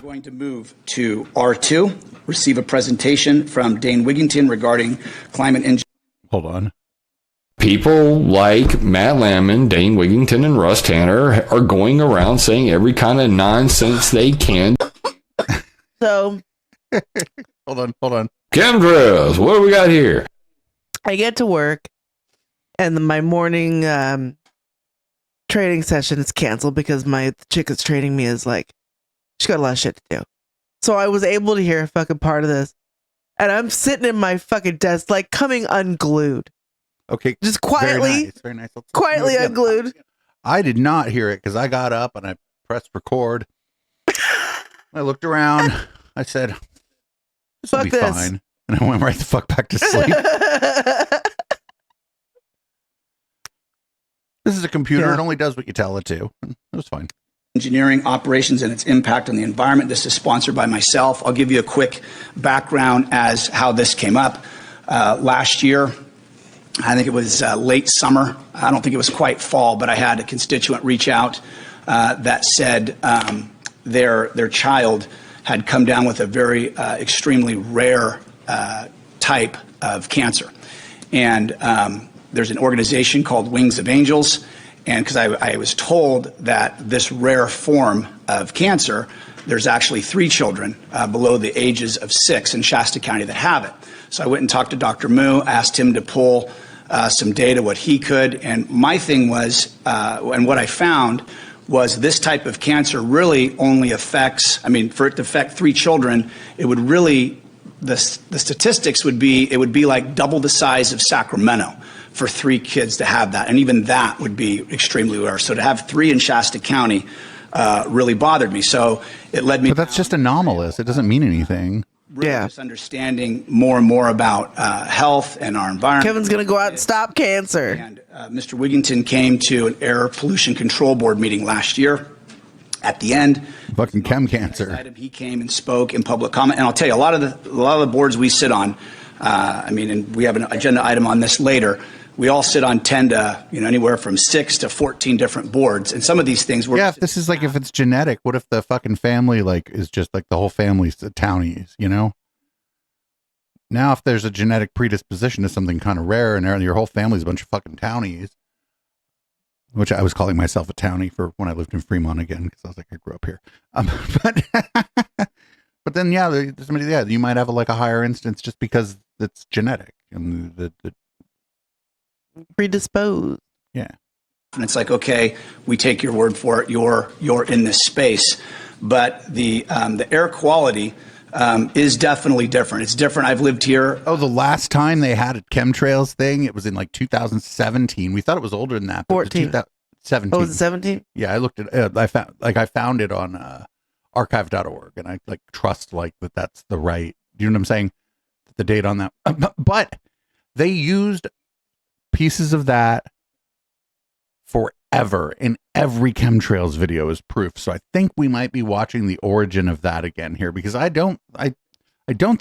going to move to R2, receive a presentation from Dane Wigington regarding climate engineering. Hold on. People like Matt Lamon, Dane Wigington, and Russ Tanner are going around saying every kind of nonsense they can. So, hold on. Chemtrails, what do we got here? I get to work, and my morning training session is canceled because the chick that's training me is like, she's got a lot of shit to do. So I was able to hear a fucking part of this, and I'm sitting in my fucking desk, like coming unglued. Okay. Just quietly, very nice. quietly unglued. I did not hear it because I got up and I pressed record. I looked around. I said, this will be fine. And I went right the fuck back to sleep. This is a computer. Yeah. It only does what you tell it to. It was fine. Engineering operations and its impact on the environment. This is sponsored by myself. I'll give you a quick background as how this came up. Last year, I think it was late summer. I don't think it was quite fall, but I had a constituent reach out that said their child had come down with a very extremely rare type of cancer. And there's an organization called Wings of Angels. And because I was told that this rare form of cancer, there's actually 3 children below the ages of 6 in Shasta County that have it. So I went and talked to Dr. Moo, asked him to pull some data, what he could. And my thing was, and what I found was this type of cancer really only affects, for it to affect 3 children, it would really, the statistics would be, it would be like double the size of Sacramento for 3 kids to have that. And even that would be extremely rare. So to have 3 in Shasta County really bothered me. So it led me. But that's just anomalous. It doesn't mean anything. Really just understanding more and more about health and our environment. Kevin's going to go out and stop cancer. And Mr. Wigington came to an Air Pollution Control Board meeting last year. At the end, fucking chem cancer. He came and spoke in public comment. And I'll tell you, a lot of the boards we sit on, and we have an agenda item on this later. We all sit on 10 to, anywhere from 6 to 14 different boards. And some of these things if this is like, if it's genetic, what if the fucking family is just like the whole family's townies, Now, if there's a genetic predisposition to something kind of rare and your whole family's a bunch of fucking townies, which I was calling myself a townie for when I lived in Fremont again, because I was like, I grew up here. But then, you might have a higher instance just because it's genetic and the predisposed. Yeah. And it's like, okay, we take your word for it. You're in this space, but the air quality is definitely different. It's different. I've lived here. Oh, the last time they had a chemtrails thing, it was in 2017. We thought it was older than that. 14. 17. Oh, was it 17? Yeah, I looked at. I found it on archive.org, and I trust that that's the right. Do you know what I'm saying? The date on that, but they used pieces of that forever in every chemtrails video as proof. So I think we might be watching the origin of that again here, because I don't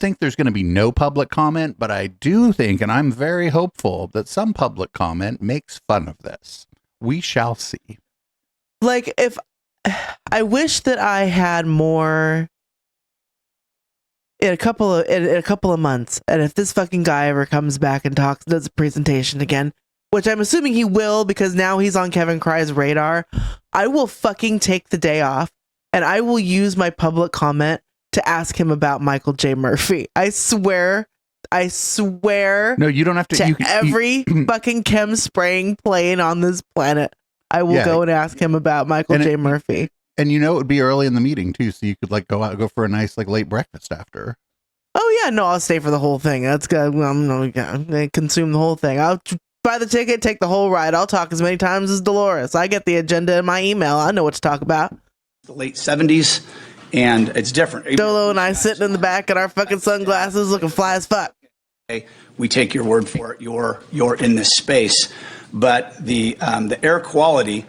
think there's going to be no public comment, but I do think, and I'm very hopeful, that some public comment makes fun of this. We shall see. If I wish that I had more in a couple of months, and if this fucking guy ever comes back and does a presentation again, which I'm assuming he will because now he's on Kevin Cry's radar, I will fucking take the day off and I will use my public comment to ask him about Michael J. Murphy. I swear. No, you don't have to. Every fucking chem spraying plane on this planet, I will go and ask him about Michael J. Murphy. And it would be early in the meeting too, so you could go for a nice late breakfast after. Oh yeah, no, I'll stay for the whole thing. That's good. I'm gonna consume the whole thing. I'll buy the ticket, take the whole ride. I'll talk as many times as Dolores. I get the agenda in my email. I know what to talk about. The late 70s, and it's different. Dolo and I sitting in the back in our fucking sunglasses, looking fly as fuck. We take your word for it. You're in this space, but the air quality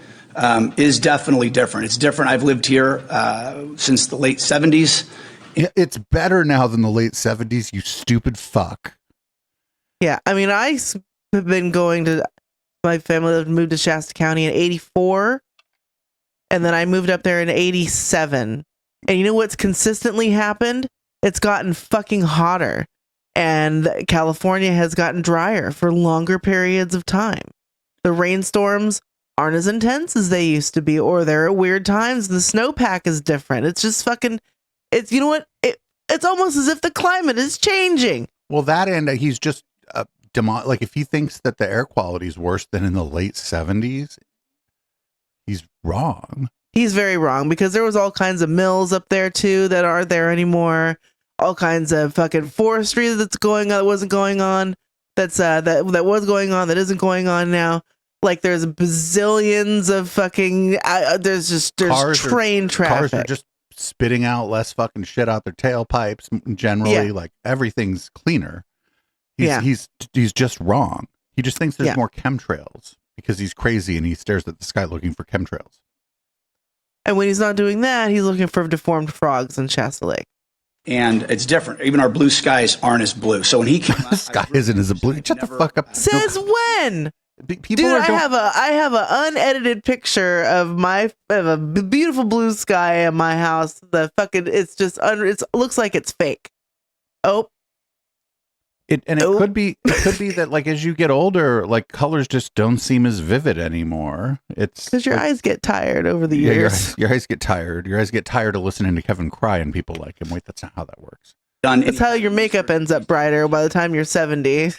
is definitely different. It's different. I've lived here since the late 70s. It's better now than the late 70s, you stupid fuck. Yeah, I have been going to, my family moved to Shasta County in 84, and then I moved up there in 87. And you know what's consistently happened? It's gotten fucking hotter. And California has gotten drier for longer periods of time. The rainstorms aren't as intense as they used to be, or they're at weird times. The snowpack is different. It's just fucking, it's, you know what? It's almost as if the climate is changing. Well, that and he's just, like if he thinks that the air quality is worse than in the late 70s, he's wrong. He's very wrong, because there was all kinds of mills up there too that aren't there anymore. All kinds of fucking forestry that's going on, that wasn't going on. That's that was going on, that isn't going on now. Like there's bazillions of fucking there's train traffic. Cars are just spitting out less fucking shit out their tailpipes generally. Like everything's cleaner. He's just wrong. He just thinks there's more chemtrails because he's crazy and he stares at the sky looking for chemtrails. And when he's not doing that, he's looking for deformed frogs in Shasta Lake. And it's different. Even our blue skies aren't as blue. So when he came out, the sky isn't as blue. Shut the fuck up. Since when? Dude, I have a unedited picture of a beautiful blue sky in my house. The fucking it looks like it's fake. Oh. It could be that like as you get older, like colors just don't seem as vivid anymore. It's because your eyes get tired over the years. Your eyes get tired. Your eyes get tired of listening to Kevin cry and people like him. Wait, that's not how that works. That's how your makeup ends up brighter by the time you're 70.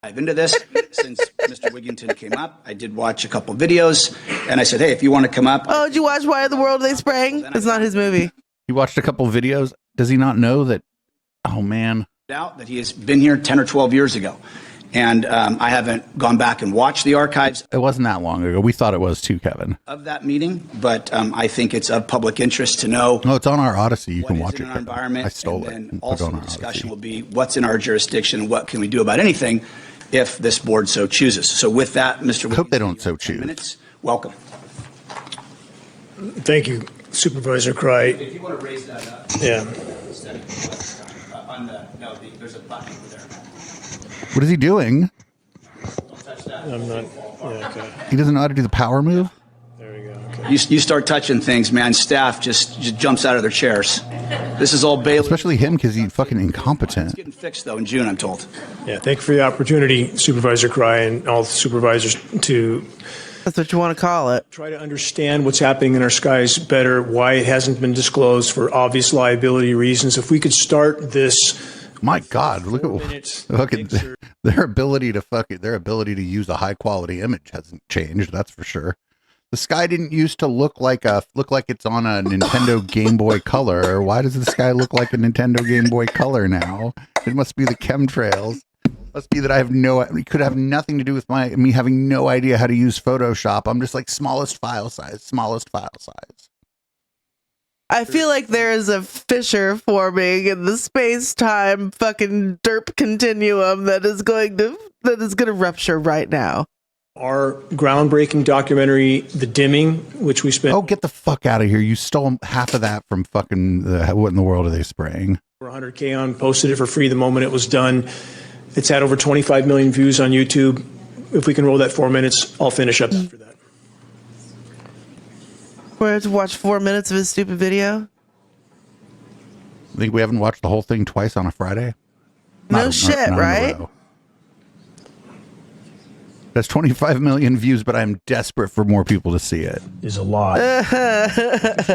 I've been to this since Mr. Wigington came up. I did watch a couple videos, and I said, "Hey, if you want to come up." Oh, did you watch Why in the World Are They Spraying? It's not his movie. He watched a couple videos. Does he not know that? Oh man. Out that he has been here 10 or 12 years ago, and I haven't gone back and watched the archives. It wasn't that long ago. We thought it was too, Kevin, of that meeting, but I think it's of public interest to know. No, it's on our Odyssey. You can watch it. Our environment. I stole it. And also, the discussion will be what's in our jurisdiction and what can we do about anything if this board so chooses. So, with that, Mr. I hope they don't so choose. Minutes. Welcome. Thank you, Supervisor Cry. If you want to raise that up. Yeah. There's a button over there. What is he doing? Don't touch that. I'm not. Yeah, okay. He doesn't know how to do the power move. There we go. Okay. You start touching things, man. Staff just jumps out of their chairs. This is all Bailey. Especially him because he's fucking incompetent. It's getting fixed though in June, I'm told. Yeah. Thank you for the opportunity, Supervisor Cry, and all the supervisors to. That's what you want to call it. Try to understand what's happening in our skies better, why it hasn't been disclosed for obvious liability reasons. If we could start this. My God, look at their ability to use a high quality image hasn't changed. That's for sure. The sky didn't used to look like it's on a Nintendo Game Boy Color. Why does the sky look like a Nintendo Game Boy Color now? It must be the chemtrails. Must be that it could have nothing to do with me having no idea how to use Photoshop. I'm just like smallest file size. I feel like there is a fissure forming in the space-time fucking derp continuum that is going to rupture right now. Our groundbreaking documentary, The Dimming, which we spent. Oh, get the fuck out of here! You stole half of that from fucking. What in the world are they spraying? For $100K on, posted it for free the moment it was done. It's had over 25 million views on YouTube. If we can roll that 4 minutes, I'll finish up after that. We're to watch 4 minutes of his stupid video. I think we haven't watched the whole thing twice on a Friday. No shit, right? That's 25 million views, but I'm desperate for more people to see it. Is a lie.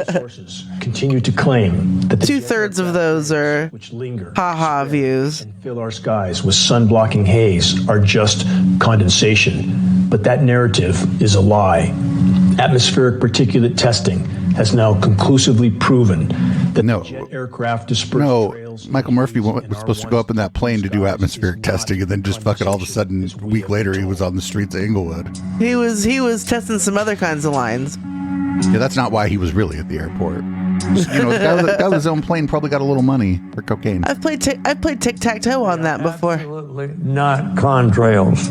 Sources continue to claim that the 2/3 of those are which linger, haha views and fill our skies with sun-blocking haze are just condensation. But that narrative is a lie. Atmospheric particulate testing has now conclusively proven that jet aircraft dispersed trails. Michael Murphy was supposed to go up in that plane to do atmospheric testing, and then just fucking all of a sudden, a week later, he was on the streets of Inglewood. He was testing some other kinds of lines. Yeah, that's not why he was really at the airport. You know, the guy with his own plane probably got a little money for cocaine. I've played tic-tac-toe on that before. Absolutely not contrails.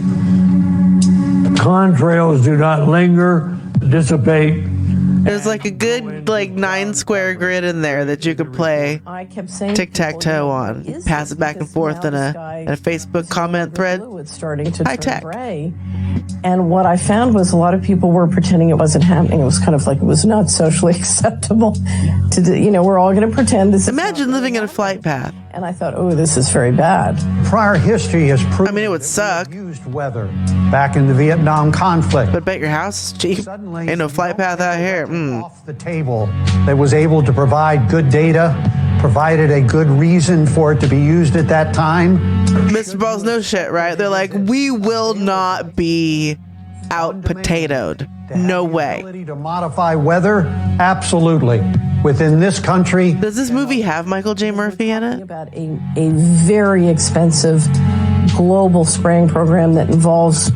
Contrails do not linger, dissipate. There's like a good 9 square grid in there that you could play tic-tac-toe on. Pass it back and forth in a Facebook comment thread. High tech. And what I found was a lot of people were pretending it wasn't happening. It was kind of like it was not socially acceptable to do, we're all going to pretend this. Imagine living in a flight path. And I thought, oh, this is very bad. Prior history has proven it would suck. Used weather back in the Vietnam conflict. But bet your house is cheap. Suddenly, ain't no flight path out here. Off the table that was able to provide good data, provided a good reason for it to be used at that time. Mr. Balls no shit, right? They're like, we will not be out potatoed. No way. Ability to modify weather, absolutely. Within this country. Does this movie have Michael J. Murphy in it? About a very expensive global spraying program that involves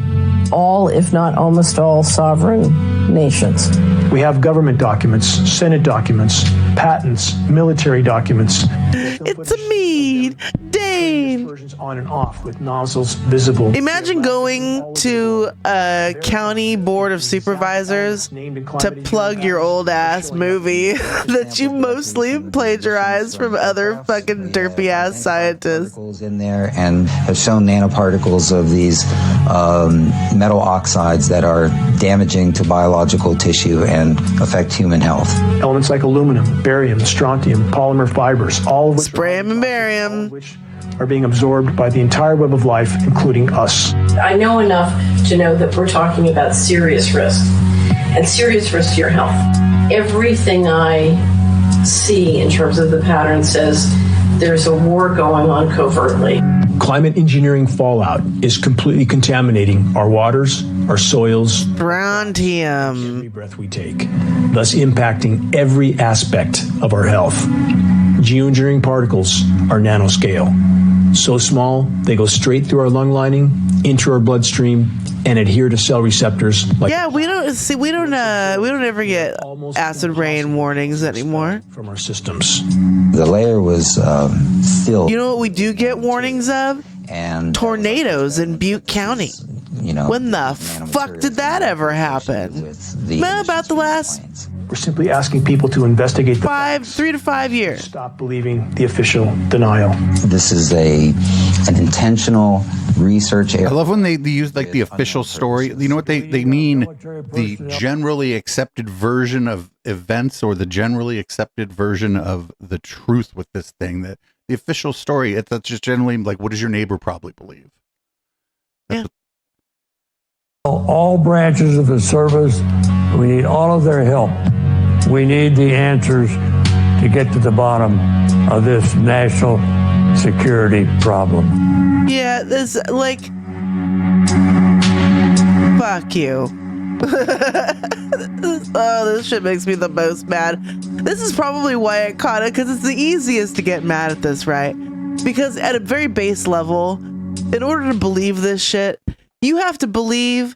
all, if not almost all, sovereign nations. We have government documents, Senate documents, patents, military documents. It's a me, Dane. Versions on and off with nozzles visible. Imagine going to a county board of supervisors to plug your old ass movie that you mostly plagiarized from other fucking derpy ass scientists. In there and have shown nanoparticles of these metal oxides that are damaging to biological tissue and affect human health. Elements like aluminum, barium, strontium, polymer fibers, all of which spray 'em and barium, which are being absorbed by the entire web of life, including us. I know enough to know that we're talking about serious risk and serious risk to your health. Everything I see in terms of the pattern says there's a war going on covertly. Climate engineering fallout is completely contaminating our waters, our soils, strontium, every breath we take, thus impacting every aspect of our health. Geoengineering particles are nanoscale. So small, they go straight through our lung lining, into our bloodstream, and adhere to cell receptors. We don't ever get acid rain warnings anymore from our systems. The layer was still. You know what we do get warnings of? And tornadoes in Butte County. When the fuck did that ever happen? About the last. We're simply asking people to investigate 3 to 5 years. Stop believing the official denial. This is an intentional research area. I love when they use like the official story. You know what they mean? The generally accepted version of events or the generally accepted version of the truth with this thing. That the official story, that's just generally like, what does your neighbor probably believe? Yeah. All branches of the service, we need all of their help. We need the answers to get to the bottom of this national security problem. Yeah, this, fuck you. This shit makes me the most mad. This is probably why I caught it, because it's the easiest to get mad at this, right? Because at a very base level, in order to believe this shit, you have to believe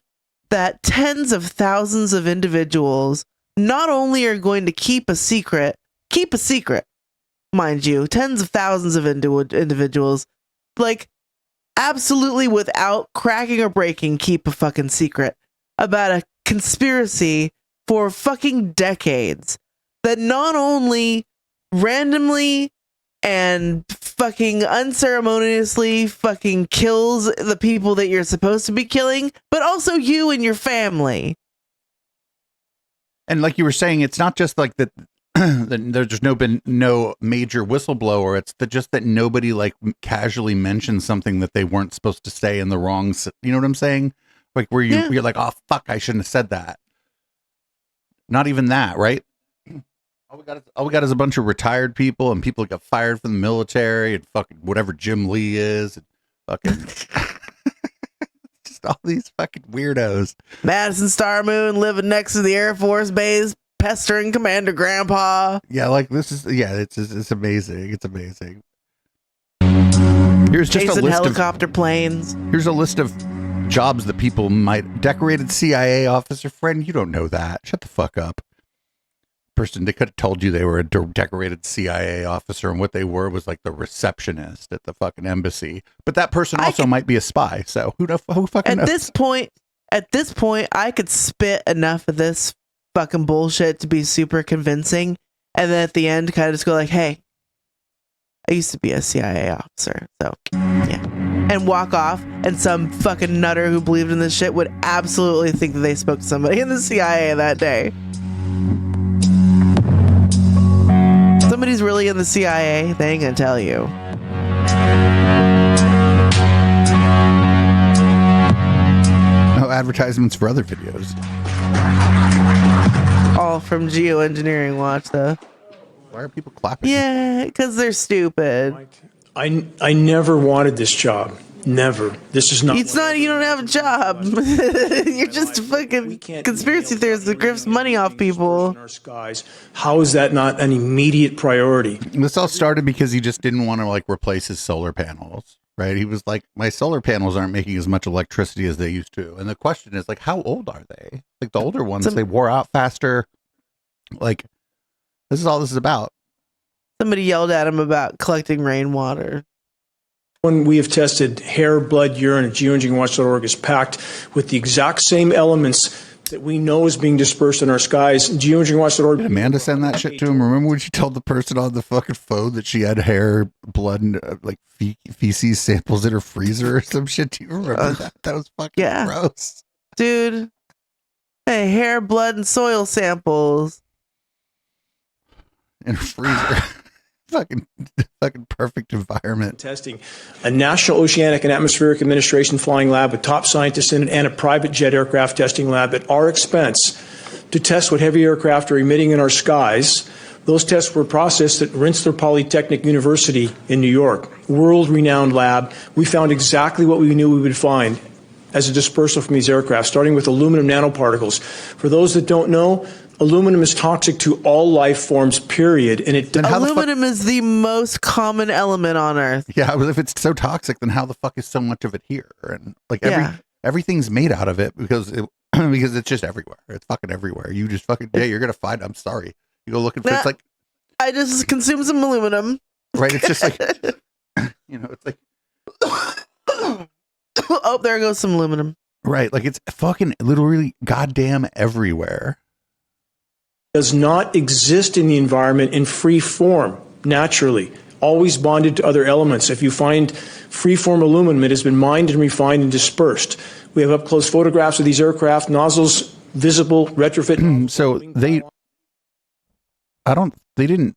that tens of thousands of individuals not only are going to keep a secret, mind you, tens of thousands of individuals, absolutely without cracking or breaking, keep a fucking secret about a conspiracy for fucking decades that not only randomly and fucking unceremoniously fucking kills the people that you're supposed to be killing, but also you and your family. And like you were saying, it's not just like that. There's been no major whistleblower. It's just that nobody casually mentioned something that they weren't supposed to say in the wrong. You know what I'm saying? Like where you're like, oh fuck, I shouldn't have said that. Not even that, right? All we got is a bunch of retired people and people that got fired from the military and fucking whatever Jim Lee is and fucking just all these fucking weirdos. Madison Star Moon living next to the Air Force Base, pestering Commander Grandpa. Yeah, it's amazing. It's amazing. Here's just a list helicopter planes. Here's a list of jobs that people might. Decorated CIA officer. Friend, you don't know that. Shut the fuck up. Person, they could have told you they were a decorated CIA officer, and what they were was like the receptionist at the fucking embassy. But that person also might be a spy. So who fucking knows? At this point, I could spit enough of this fucking bullshit to be super convincing, and then at the end, kind of just go like, "Hey, I used to be a CIA officer, so yeah." and walk off, and some fucking nutter who believed in this shit would absolutely think that they spoke to somebody in the CIA that day. Somebody's really in the CIA, they ain't gonna tell you. No advertisements for other videos. All from Geoengineering Watch, though. Why are people clapping? Yeah, because they're stupid. I never wanted this job. Never. This is not. It's not. You don't have a job. You're just a fucking conspiracy theorist that grifts money off people. In our skies. How is that not an immediate priority? This all started because he just didn't want to like replace his solar panels, right? He was like, my solar panels aren't making as much electricity as they used to. And the question is like, how old are they? Like the older ones, they wore out faster. Like, this is all this is about. Somebody yelled at him about collecting rainwater. When we have tested hair, blood, urine at geoengineeringwatch.org is packed with the exact same elements that we know is being dispersed in our skies. Geoengineeringwatch.org. Did Amanda send that shit to him? Remember when she told the person on the fucking phone that she had hair, blood, and like feces samples in her freezer or some shit? Do you remember that? That was fucking gross. Dude. Hey, hair, blood, and soil samples. In her freezer. fucking perfect environment. Testing. A National Oceanic and Atmospheric Administration flying lab with top scientists in it and a private jet aircraft testing lab at our expense to test what heavy aircraft are emitting in our skies. Those tests were processed at Rensselaer Polytechnic University in New York, world-renowned lab. We found exactly what we knew we would find as a dispersal from these aircraft, starting with aluminum nanoparticles. For those that don't know, aluminum is toxic to all life forms, period. And aluminum is the most common element on Earth. Yeah, well, if it's so toxic, then how the fuck is so much of it here? And like everything's made out of it because it's just everywhere. It's fucking everywhere. You just fucking you're gonna find. I'm sorry. You go looking for it's like I just consume some aluminum. Right. It's just like it's like oh, there goes some aluminum. Right. Like it's fucking literally goddamn everywhere. Does not exist in the environment in free form, naturally, always bonded to other elements. If you find free form aluminum, it has been mined and refined and dispersed. We have up close photographs of these aircraft, nozzles visible, retrofit. So they didn't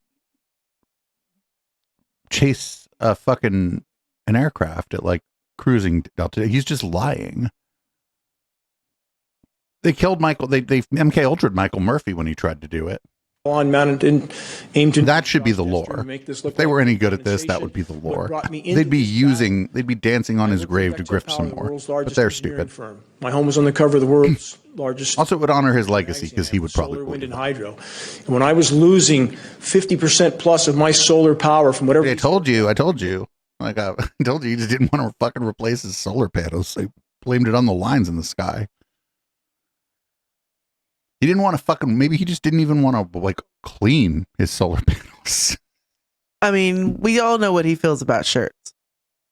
chase an aircraft at like cruising altitude. He's just lying. They killed Michael. They MK Ultra'd Michael Murphy when he tried to do it. On mounted aimed to. That should be the lore. If they were any good at this, that would be the lore. They'd be dancing on his grave to grift some more. But they're stupid. My home was on the cover of the world's largest. Also, it would honor his legacy because he would probably. Solar, wind, and hydro. And when I was losing 50% plus of my solar power from whatever. I told you. Like I told you, he just didn't want to fucking replace his solar panels. So he blamed it on the lines in the sky. He didn't want to maybe he just didn't even want to like clean his solar panels. I mean, we all know what he feels about shirts.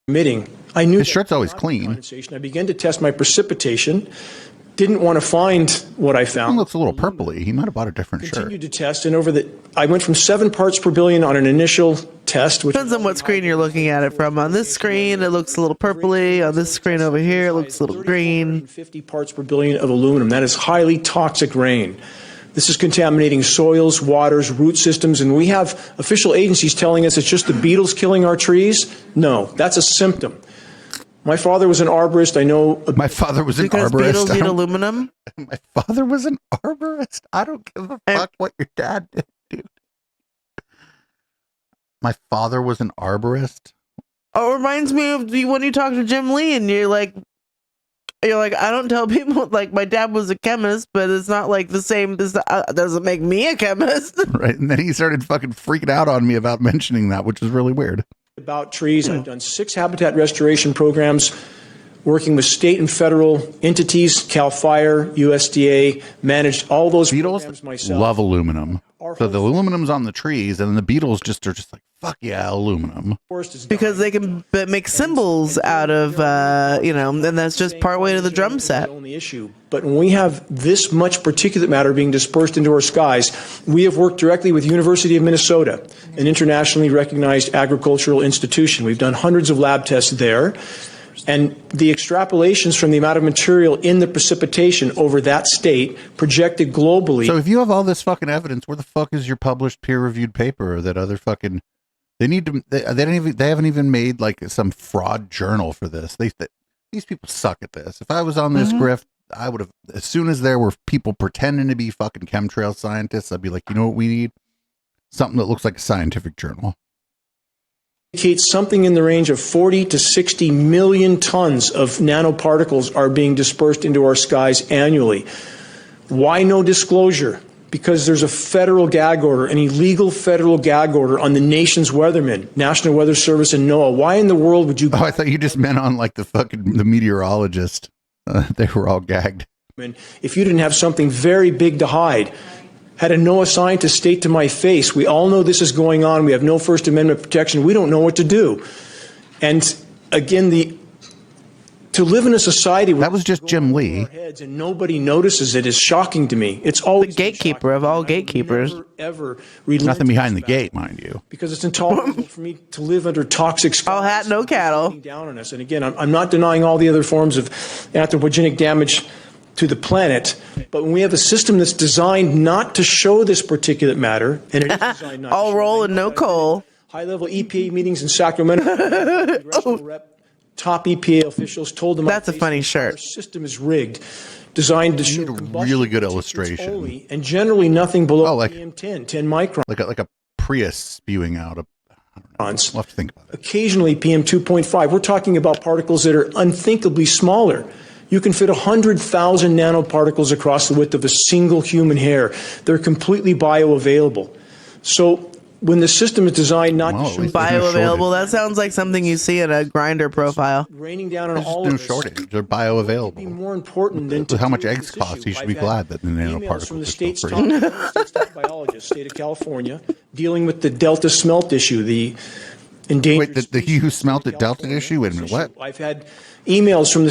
Emitting. I knew his shirt's always clean. I began to test my precipitation. Didn't want to find what I found. It looks a little purpley. He might have bought a different shirt. Continued to test, and I went from 7 parts per billion on an initial test. Which depends on what screen you're looking at it from. On this screen, it looks a little purpley. On this screen over here, it looks a little green. 50 parts per billion of aluminum. That is highly toxic rain. This is contaminating soils, waters, root systems, and we have official agencies telling us it's just the beetles killing our trees. No, that's a symptom. My father was an arborist. I know. My father was an arborist. Because beetles eat aluminum? My father was an arborist? I don't give a fuck what your dad did, dude. My father was an arborist? Oh, it reminds me of when you talk to Jim Lee and you're like, I don't tell people, like, my dad was a chemist, but it's not like the same. This doesn't make me a chemist. Right. And then he started fucking freaking out on me about mentioning that, which is really weird. About trees. I've done 6 habitat restoration programs working with state and federal entities, CAL FIRE, USDA, managed all those beetles programs myself. Love aluminum. So the aluminum's on the trees, and the beetles are just like, fuck yeah, aluminum. Because they can make symbols out of, and that's just part way to the drum set. But when we have this much particulate matter being dispersed into our skies, we have worked directly with University of Minnesota, an internationally recognized agricultural institution. We've done hundreds of lab tests there. And the extrapolations from the amount of material in the precipitation over that state projected globally. So if you have all this fucking evidence, where the fuck is your published peer-reviewed paper or that other fucking? They need to. They haven't even made like some fraud journal for this. These people suck at this. If I was on this grift, I would have. As soon as there were people pretending to be fucking chemtrail scientists, I'd be like, you know what we need? Something that looks like a scientific journal. Indicates something in the range of 40 to 60 million tons of nanoparticles are being dispersed into our skies annually. Why no disclosure? Because there's a federal gag order, an illegal federal gag order on the nation's weathermen, National Weather Service and NOAA. Why in the world would you? Oh, I thought you just meant on like the meteorologist. They were all gagged. If you didn't have something very big to hide. Had a NOAA scientist state to my face, we all know this is going on. We have no First Amendment protection. We don't know what to do. And again, to live in a society where that was just Jim Lee, heads and nobody notices it is shocking to me. It's always the gatekeeper of all gatekeepers. Ever nothing behind the gate, mind you, because it's intolerable for me to live under toxic. All hat, no cattle. Down on us. And again, I'm not denying all the other forms of anthropogenic damage to the planet, but when we have a system that's designed not to show this particulate matter, and it is designed not all to roll and no coal. High-level EPA meetings in Sacramento, top EPA officials told them that's a funny shirt. Our system is rigged, designed to show really good illustration, only, and generally nothing below PM10, 10 microns, like a Prius spewing out a. We'll have to think about it. Occasionally PM 2.5. We're talking about particles that are unthinkably smaller. You can fit 100,000 nanoparticles across the width of a single human hair. They're completely bioavailable. So when the system is designed not to show bioavailable, that sounds like something you see in a grinder profile. Raining down on There's all no of us. shortage. They're bioavailable. More important than how much eggs cost. You should be glad that the nanoparticles from the are still state's free. top biologist, state of California, dealing with the Delta smelt issue, the endangered. Wait, the he who smelt it Delta issue? Wait a minute, what? I've had emails from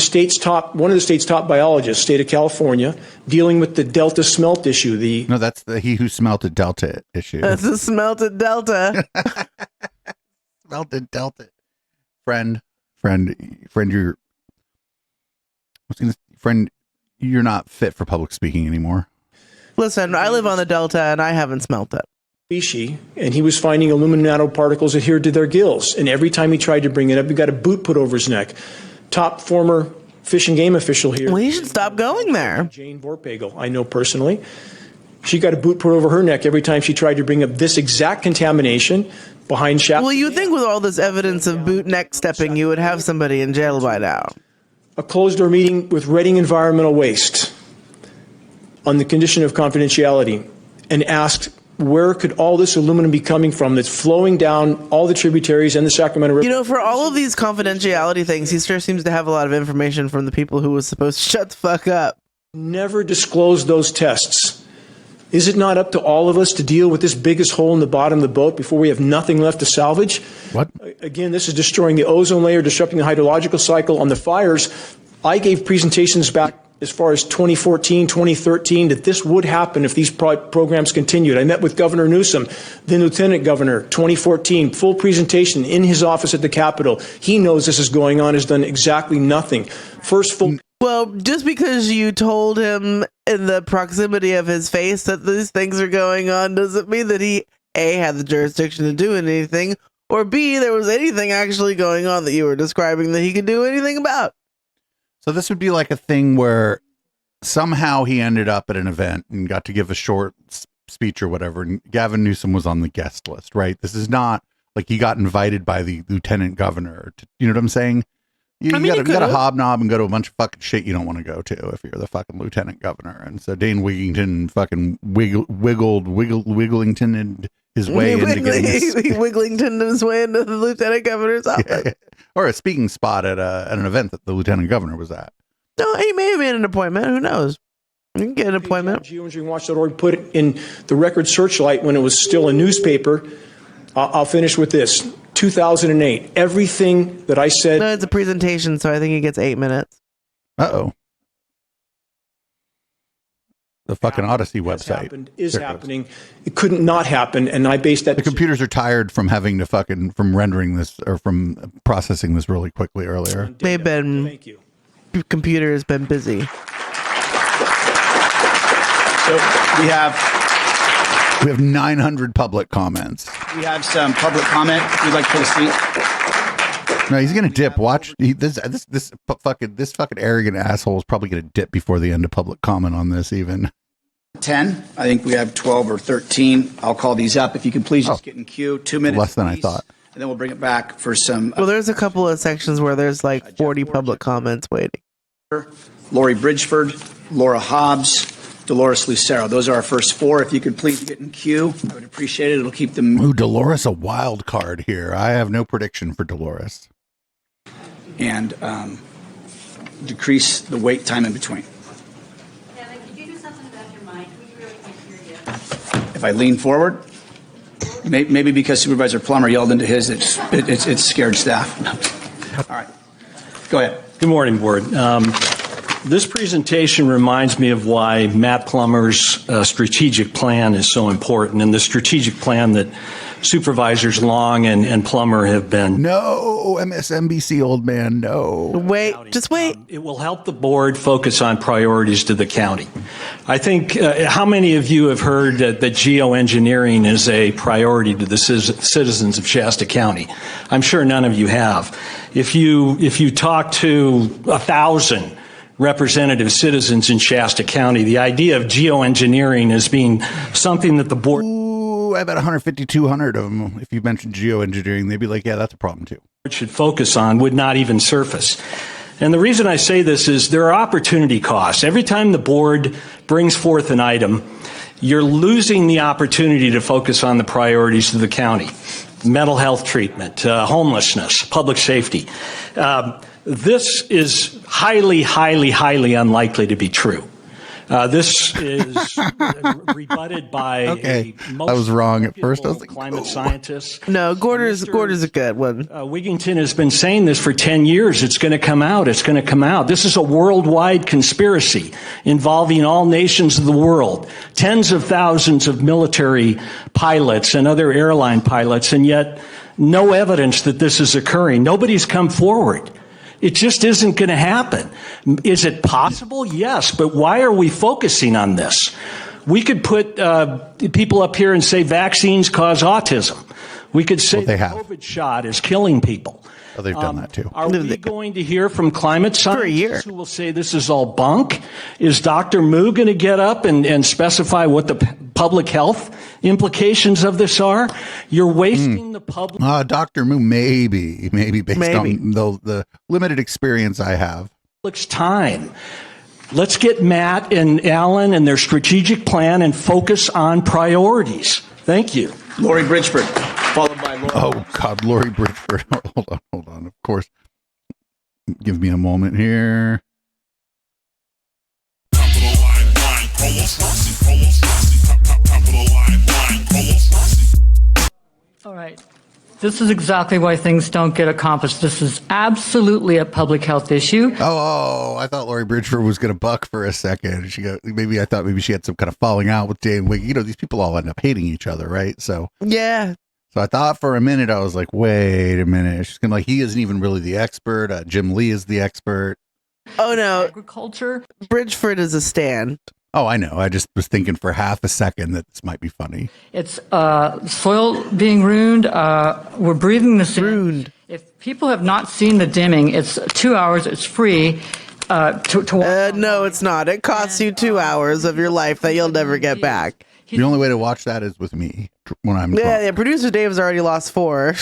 one of the state's top biologists, state of California, dealing with the Delta smelt issue. No, that's the he who smelted Delta issue. That's the smelted Delta. Smelted Delta. Friend, you're not fit for public speaking anymore. Listen, I live on the Delta and I haven't smelt it. Species, and he was finding aluminum nanoparticles adhered to their gills. And every time he tried to bring it up, he got a boot put over his neck. Top former Fish and Game official here. Well, you should stop going there. Jane Vorpagel, I know personally. She got a boot put over her neck every time she tried to bring up this exact contamination behind Shasta. Well, you would think with all this evidence of boot neck stepping, you would have somebody in jail by now. A closed-door meeting with Reading Environmental Waste on the condition of confidentiality and asked where could all this aluminum be coming from that's flowing down all the tributaries and the Sacramento River? You know, for all of these confidentiality things, he sure seems to have a lot of information from the people who was supposed to shut the fuck up. Never disclose those tests. Is it not up to all of us to deal with this biggest hole in the bottom of the boat before we have nothing left to salvage? What? Again, this is destroying the ozone layer, disrupting the hydrological cycle. On the fires, I gave presentations back as far as 2014, 2013, that this would happen if these programs continued. I met with Governor Newsom, then Lieutenant Governor, 2014, full presentation in his office at the Capitol. He knows this is going on, has done exactly nothing. First full... Well, just because you told him in the proximity of his face that these things are going on doesn't mean that he, A, had the jurisdiction to do anything, or B, there was anything actually going on that you were describing that he could do anything about. So this would be like a thing where somehow he ended up at an event and got to give a short speech or whatever, and Gavin Newsom was on the guest list, right? This is not like he got invited by the lieutenant governor. You know what I'm saying? You gotta hobnob and go to a bunch of fucking shit you don't want to go to if you're the fucking lieutenant governor. And so Dane Wigington fucking Wigglington and his way into getting this. Wigglington his way into the lieutenant governor's office. Yeah. Or a speaking spot at an event that the lieutenant governor was at. No, he may have made an appointment. Who knows? You can get an appointment. Geoengineeringwatch.org put it in the Record Searchlight when it was still a newspaper. I'll finish with this. 2008. Everything that I said. No, it's a presentation, so I think he gets 8 minutes. Uh-oh. the fucking Odyssey has website. Happened, is happening. It couldn't not happen, and I based that. The computers are tired from having to from rendering this or from processing this really quickly earlier. They've been. Thank you. Computer has been busy. So we have 900 public comments. We have some public comment. If you'd like to take a seat. No, he's gonna dip. Watch this fucking arrogant asshole is probably gonna dip before the end of public comment on this. Even 10. I think we have 12 or 13. I'll call these up. If you can please just get in queue. 2 minutes. Less than I apiece, thought. And then we'll bring it back for some. Well, there's a couple of sections where there's like 40 public comments waiting. Lori Bridgeford, Laura Hobbs, Dolores Lucero. Those are our first 4. If you could please get in queue, I would appreciate it. It'll keep them. Ooh, Dolores, a wild card here. I have no prediction for Dolores. And decrease the wait time in between. Kevin, could you do something about your mic? We really can't hear you. If I lean forward, maybe because Supervisor Plummer yelled into his, it's scared staff. All right, go ahead. Good morning, Board. This presentation reminds me of why Matt Plummer's strategic plan is so important, and the strategic plan that Supervisors Long and Plummer have been. No, MSNBC old man, no. Wait, just wait. It will help the board focus on priorities to the county. I think, how many of you have heard that geoengineering is a priority to the citizens of Shasta County? I'm sure none of you have. If you talk to 1,000 representative citizens in Shasta County, the idea of geoengineering as being something that the board... Ooh, I bet 150, 200 of them, if you mentioned geoengineering, they'd be like, yeah, that's a problem too. ...should focus on would not even surface. And the reason I say this is there are opportunity costs. Every time the board brings forth an item, you're losing the opportunity to focus on the priorities of the county. Mental health treatment, homelessness, public safety. This is highly, highly, highly unlikely to be true. This is rebutted by I was wrong at first. I was like, climate scientists. No, Gorder's a good one. Wigington has been saying this for 10 years. It's going to come out. It's going to come out. This is a worldwide conspiracy involving all nations of the world, tens of thousands of military pilots and other airline pilots, and yet no evidence that this is occurring. Nobody's come forward. It just isn't going to happen. Is it possible? Yes, but why are we focusing on this? We could put people up here and say vaccines cause autism. We could say the COVID shot is killing people. Oh, they've done that too. Are we going to hear from climate scientists who will say this is all bunk? Is Dr. Moo going to get up and specify what the public health implications of this are? You're wasting the public. Dr. Moo, maybe based on the limited experience I have. Public's time. Let's get Matt and Alan and their strategic plan and focus on priorities. Thank you. Lori Bridgeford, followed by Laura. Oh, God, Lori Bridgeford. Hold on. Of course. Give me a moment here. All right. This is exactly why things don't get accomplished. This is absolutely a public health issue. Oh, I thought Lori Bridgeford was going to buck for a second. I thought maybe she had some kind of falling out with Dane Wigington. You know, these people all end up hating each other, right? So yeah. So I thought for a minute, I was like, wait a minute. She's going to he isn't even really the expert. Jim Lee is the expert. Oh, no. Agriculture. Bridgeford is a stand. Oh, I know. I just was thinking for half a second that this might be funny. It's soil being ruined. We're breathing this in. If people have not seen the dimming, it's 2 hours. It's free to watch. No, it's not. It costs you 2 hours of your life that you'll never get back. The only way to watch that is with me when I'm drunk. Yeah, producer Dave's already lost 4.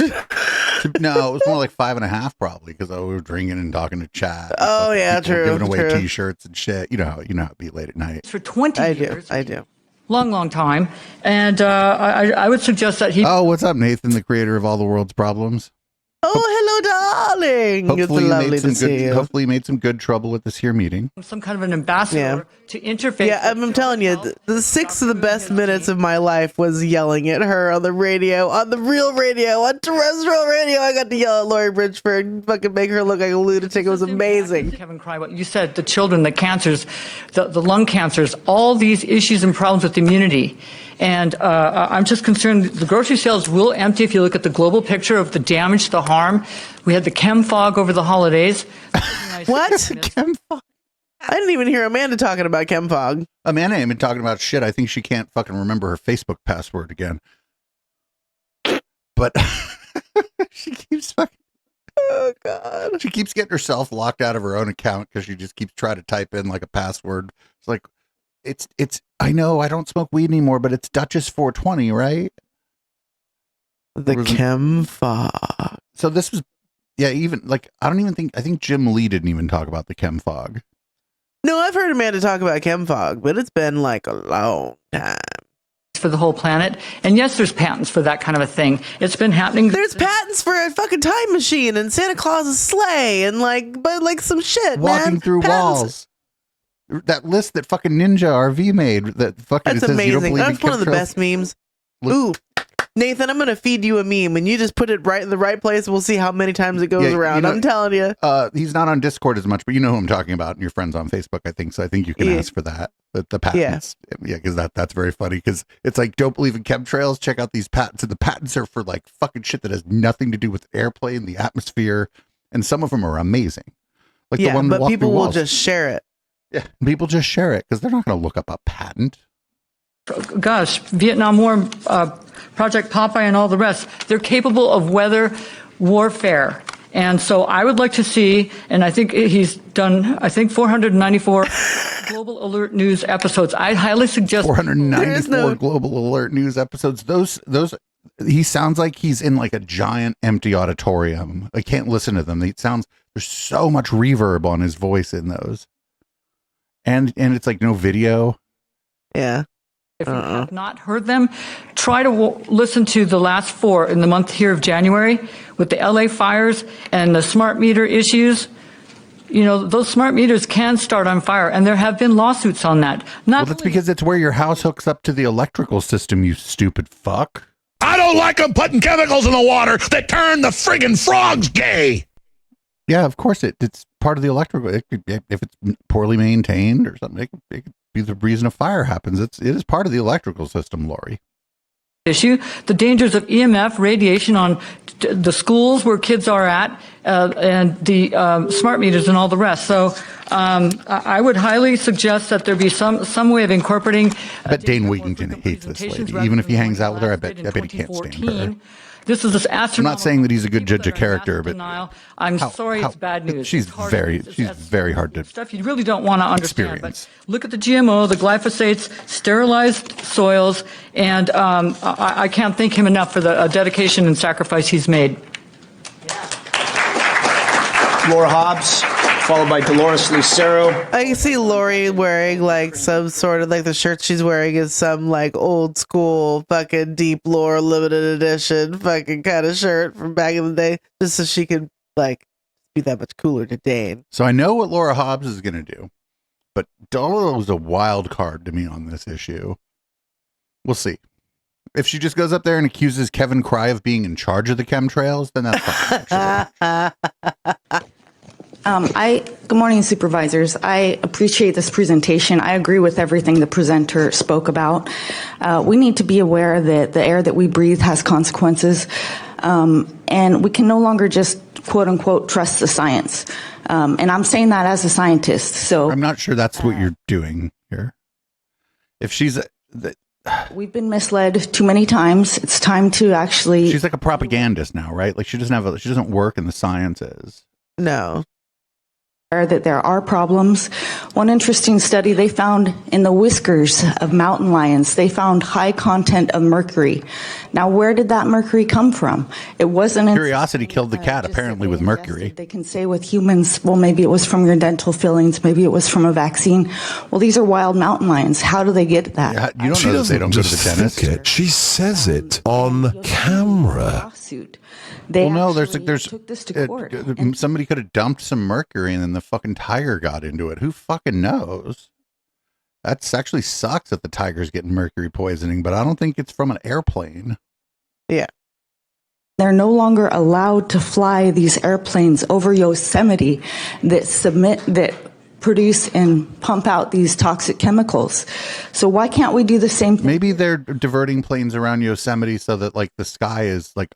No, it was more like 5.5 probably because we were drinking and talking to Chad. Oh yeah, true. Giving away true. T-shirts and shit. You know how it'd be late at night. For 20 years. I do. Long time. And I would suggest that he... Oh, what's up, Nathan, the creator of All the World's Problems? Oh, Hello, darling. Hopefully, it's lovely to see you. Hopefully, you made some good trouble at this here meeting. Some kind of an ambassador to interface. Yeah, I'm telling you, the 6 of the best minutes of my life was yelling at her on the radio, on the real radio, on terrestrial radio. I got to yell at Lori Bridgeford and fucking make her look like a lunatic. It was amazing. Kevin Cry, what you said, the children, the cancers, the lung cancers, all these issues and problems with immunity. And I'm just concerned the grocery sales will empty if you look at the global picture of the damage, the harm. We had the chem fog over the holidays. What? Chem fog? I didn't even hear Amanda talking about chem fog. Amanda ain't been talking about shit. I think she can't fucking remember her Facebook password again. But she keeps fucking... Oh, God. She keeps getting herself locked out of her own account because she just keeps trying to type in like a password. It's like, it's, I know I don't smoke weed anymore, but it's Duchess 420, right? The chem fog. So this was, yeah, even like, I think Jim Lee didn't even talk about the chem fog. No, I've heard Amanda talk about chem fog, but it's been like a long time. For the whole planet. And yes, there's patents for that kind of a thing. It's been happening. There's patents for a fucking time machine and Santa Claus's sleigh and like some shit, Walking through walls. That list that fucking Ninja RV made. That fucking. That's amazing. That's one of the best memes. Ooh, Nathan, I'm gonna feed you a meme, and you just put it right in the right place. We'll see how many times it goes around. You know, I'm telling you. He's not on Discord as much, but you know who I'm talking about, and your friends on Facebook, I think. So I think you can ask for that. The patents. Yeah, because that's very funny. Because it's like, don't believe in chemtrails. Check out these patents, and the patents are for like fucking shit that has nothing to do with airplane, the atmosphere, and some of them are amazing. Like the one but people will just share it. Yeah, people just share it because they're not going to look up a patent. Gosh, Vietnam War, Project Popeye and all the rest, they're capable of weather warfare. And so I would like to see, and I think he's done, 494 Global Alert News episodes. I highly suggest 494 Global Alert News episodes. Those, he sounds like he's in like a giant empty auditorium. I can't listen to them. There's so much reverb on his voice in those. And it's like no video. Yeah. If you have not heard them, try to listen to the last 4 in the month here of January with the LA fires and the smart meter issues. You know, those smart meters can start on fire, and there have been lawsuits on that. Well, that's because it's where your house hooks up to the electrical system, you stupid fuck. I don't like them putting chemicals in the water that turn the friggin' frogs gay. Yeah, of course it's part of the electrical. If it's poorly maintained or something, it could be the reason a fire happens. It is part of the electrical system, Lori. Issue the dangers of EMF radiation on the schools where kids are at, and the smart meters and all the rest. So I would highly suggest that there be some way of incorporating. I bet Dane Wigington hates this lady. Even if he hangs out with her, I bet he can't stand her. This is this astronomical. I'm not saying that he's a good judge of character, but I'm sorry, it's bad news. She's very hard to stuff you really don't want to understand. But look at the GMO, the glyphosates, sterilized soils, and I can't thank him enough for the dedication and sacrifice he's made. Laura Hobbs, followed by Dolores Lucero. I can see Lori wearing like some sort of like the shirt she's wearing is some like old school fucking deep lore limited edition fucking kind of shirt from back in the day, just so she could like be that much cooler to Dane. So I know what Laura Hobbs is going to do, but Dolores was a wild card to me on this issue. We'll see. If she just goes up there and accuses Kevin Cry of being in charge of the chemtrails, then that's fine. Good morning, supervisors. I appreciate this presentation. I agree with everything the presenter spoke about. We need to be aware that the air that we breathe has consequences, and we can no longer just quote unquote trust the science. And I'm saying that as a scientist. So I'm not sure that's what you're doing here. If she's we've been misled too many times. It's time to actually. She's like a propagandist now, right? Like she doesn't work in the sciences. No. that there are problems. One interesting study they found in the whiskers of mountain lions, they found high content of mercury. Now, where did that mercury come from? It wasn't Curiosity killed the cat, apparently, with mercury. They can say with humans, well, maybe it was from your dental fillings, maybe it was from a vaccine. Well, these are wild mountain lions. How do they get that? Yeah, you don't know that they don't go to the dentist. It. She says it on camera. They well, no, took this to court. Somebody could have dumped some mercury and then the fucking tiger got into it. Who fucking knows? That actually sucks that the tiger's getting mercury poisoning, but I don't think it's from an airplane. Yeah. They're no longer allowed to fly these airplanes over Yosemite that produce and pump out these toxic chemicals. So why can't we do the same thing? Maybe they're diverting planes around Yosemite so that like the sky is like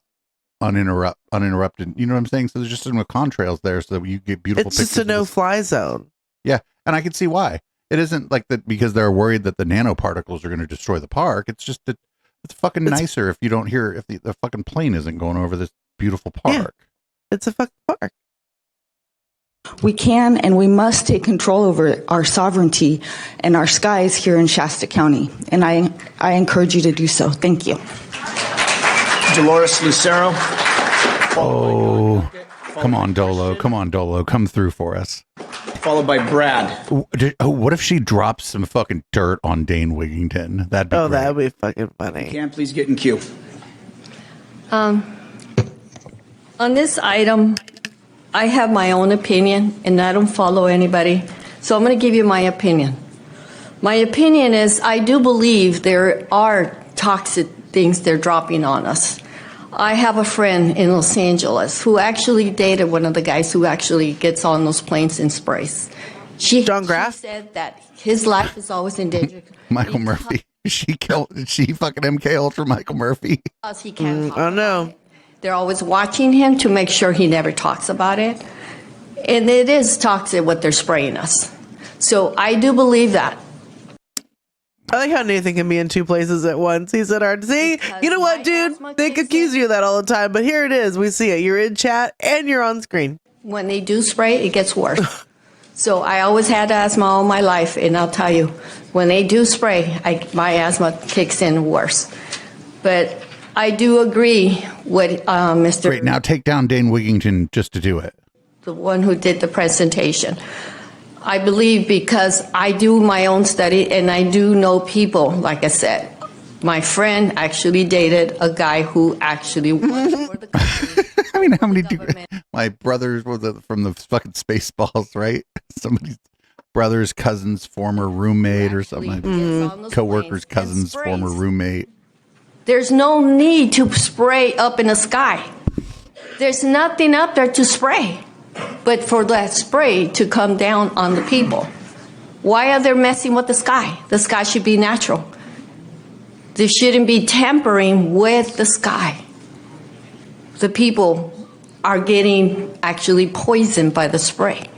uninterrupted. You know what I'm saying? So there's just some contrails there so that you get beautiful pictures. It's just a no-fly zone. Yeah, and I can see why. It isn't like that because they're worried that the nanoparticles are going to destroy the park. It's just that it's fucking nicer if you don't hear, if the fucking plane isn't going over this beautiful park. Yeah, it's a fucking park. We can and we must take control over our sovereignty and our skies here in Shasta County. And I encourage you to do so. Thank you. Dolores Lucero. Oh, come on, Dolo. Come on, Dolo. Come through for us. Followed by Brad. Oh, what if she drops some fucking dirt on Dane Wigington? That'd be great. That'd be fucking funny. Can please get in queue. On this item, I have my own opinion, and I don't follow anybody. So I'm going to give you my opinion. My opinion is I do believe there are toxic things they're dropping on us. I have a friend in Los Angeles who actually dated one of the guys who actually gets on those planes and sprays. She said that his life is always in danger. Michael Murphy. She fucking MK Ultra Michael Murphy. Because he can't talk oh no. They're always watching him to make sure he never talks about it. And it is toxic what they're spraying us. So I do believe that. I like how Nathan can be in two places at once. He said, see, you know what, dude? They accuse you of that all the time, but here it is. We see it. You're in chat and you're on screen. When they do spray, it gets worse. So I always had asthma all my life, and I'll tell you, when they do spray, my asthma kicks in worse. But I do agree with Mr. Great, now take down Dane Wigington just to do it. The one who did the presentation. I believe because I do my own study and I do know people, like I said. My friend actually dated a guy who actually worked for the company. I mean, how many my brothers were from the fucking Spaceballs, right? Somebody's brother's cousin's former roommate or something. Co-worker's cousin's former roommate. There's no need to spray up in the sky. There's nothing up there to spray. But for that spray to come down on the people. Why are they messing with the sky? The sky should be natural. They shouldn't be tampering with the sky. The people are getting actually poisoned by the spray.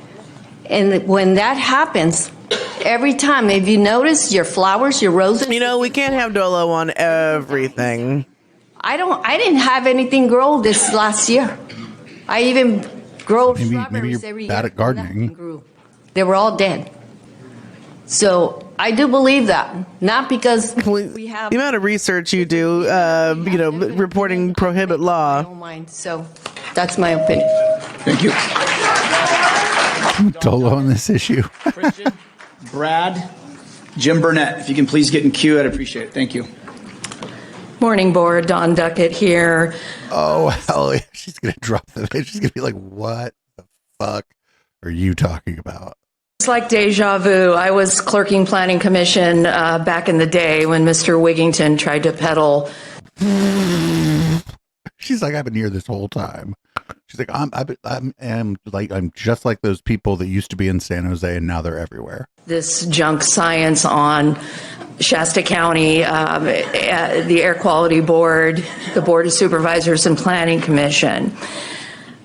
And when that happens, every time, if you notice your flowers, your roses. You know, we can't have Dolo on everything. I didn't have anything grow this last year. I even grow strawberries every year. Bad at gardening. They were all dead. So I do believe that, not because we have the amount of research you do, reporting prohibit law. I don't mind. So that's my opinion. Thank you. Dolo on this issue. Christian, Brad, Jim Burnett, if you can please get in queue, I'd appreciate it. Thank you. Morning, board. Dawn Duckett here. Oh, hell yeah. She's going to drop the bitch. She's going to be like, what the fuck are you talking about? It's like deja vu. I was clerking planning commission back in the day when Mr. Wigington tried to peddle. She's like, I've been here this whole time. She's like, I'm just like those people that used to be in San Jose and now they're everywhere. This junk science on Shasta County, the Air Quality Board, the Board of Supervisors and Planning Commission.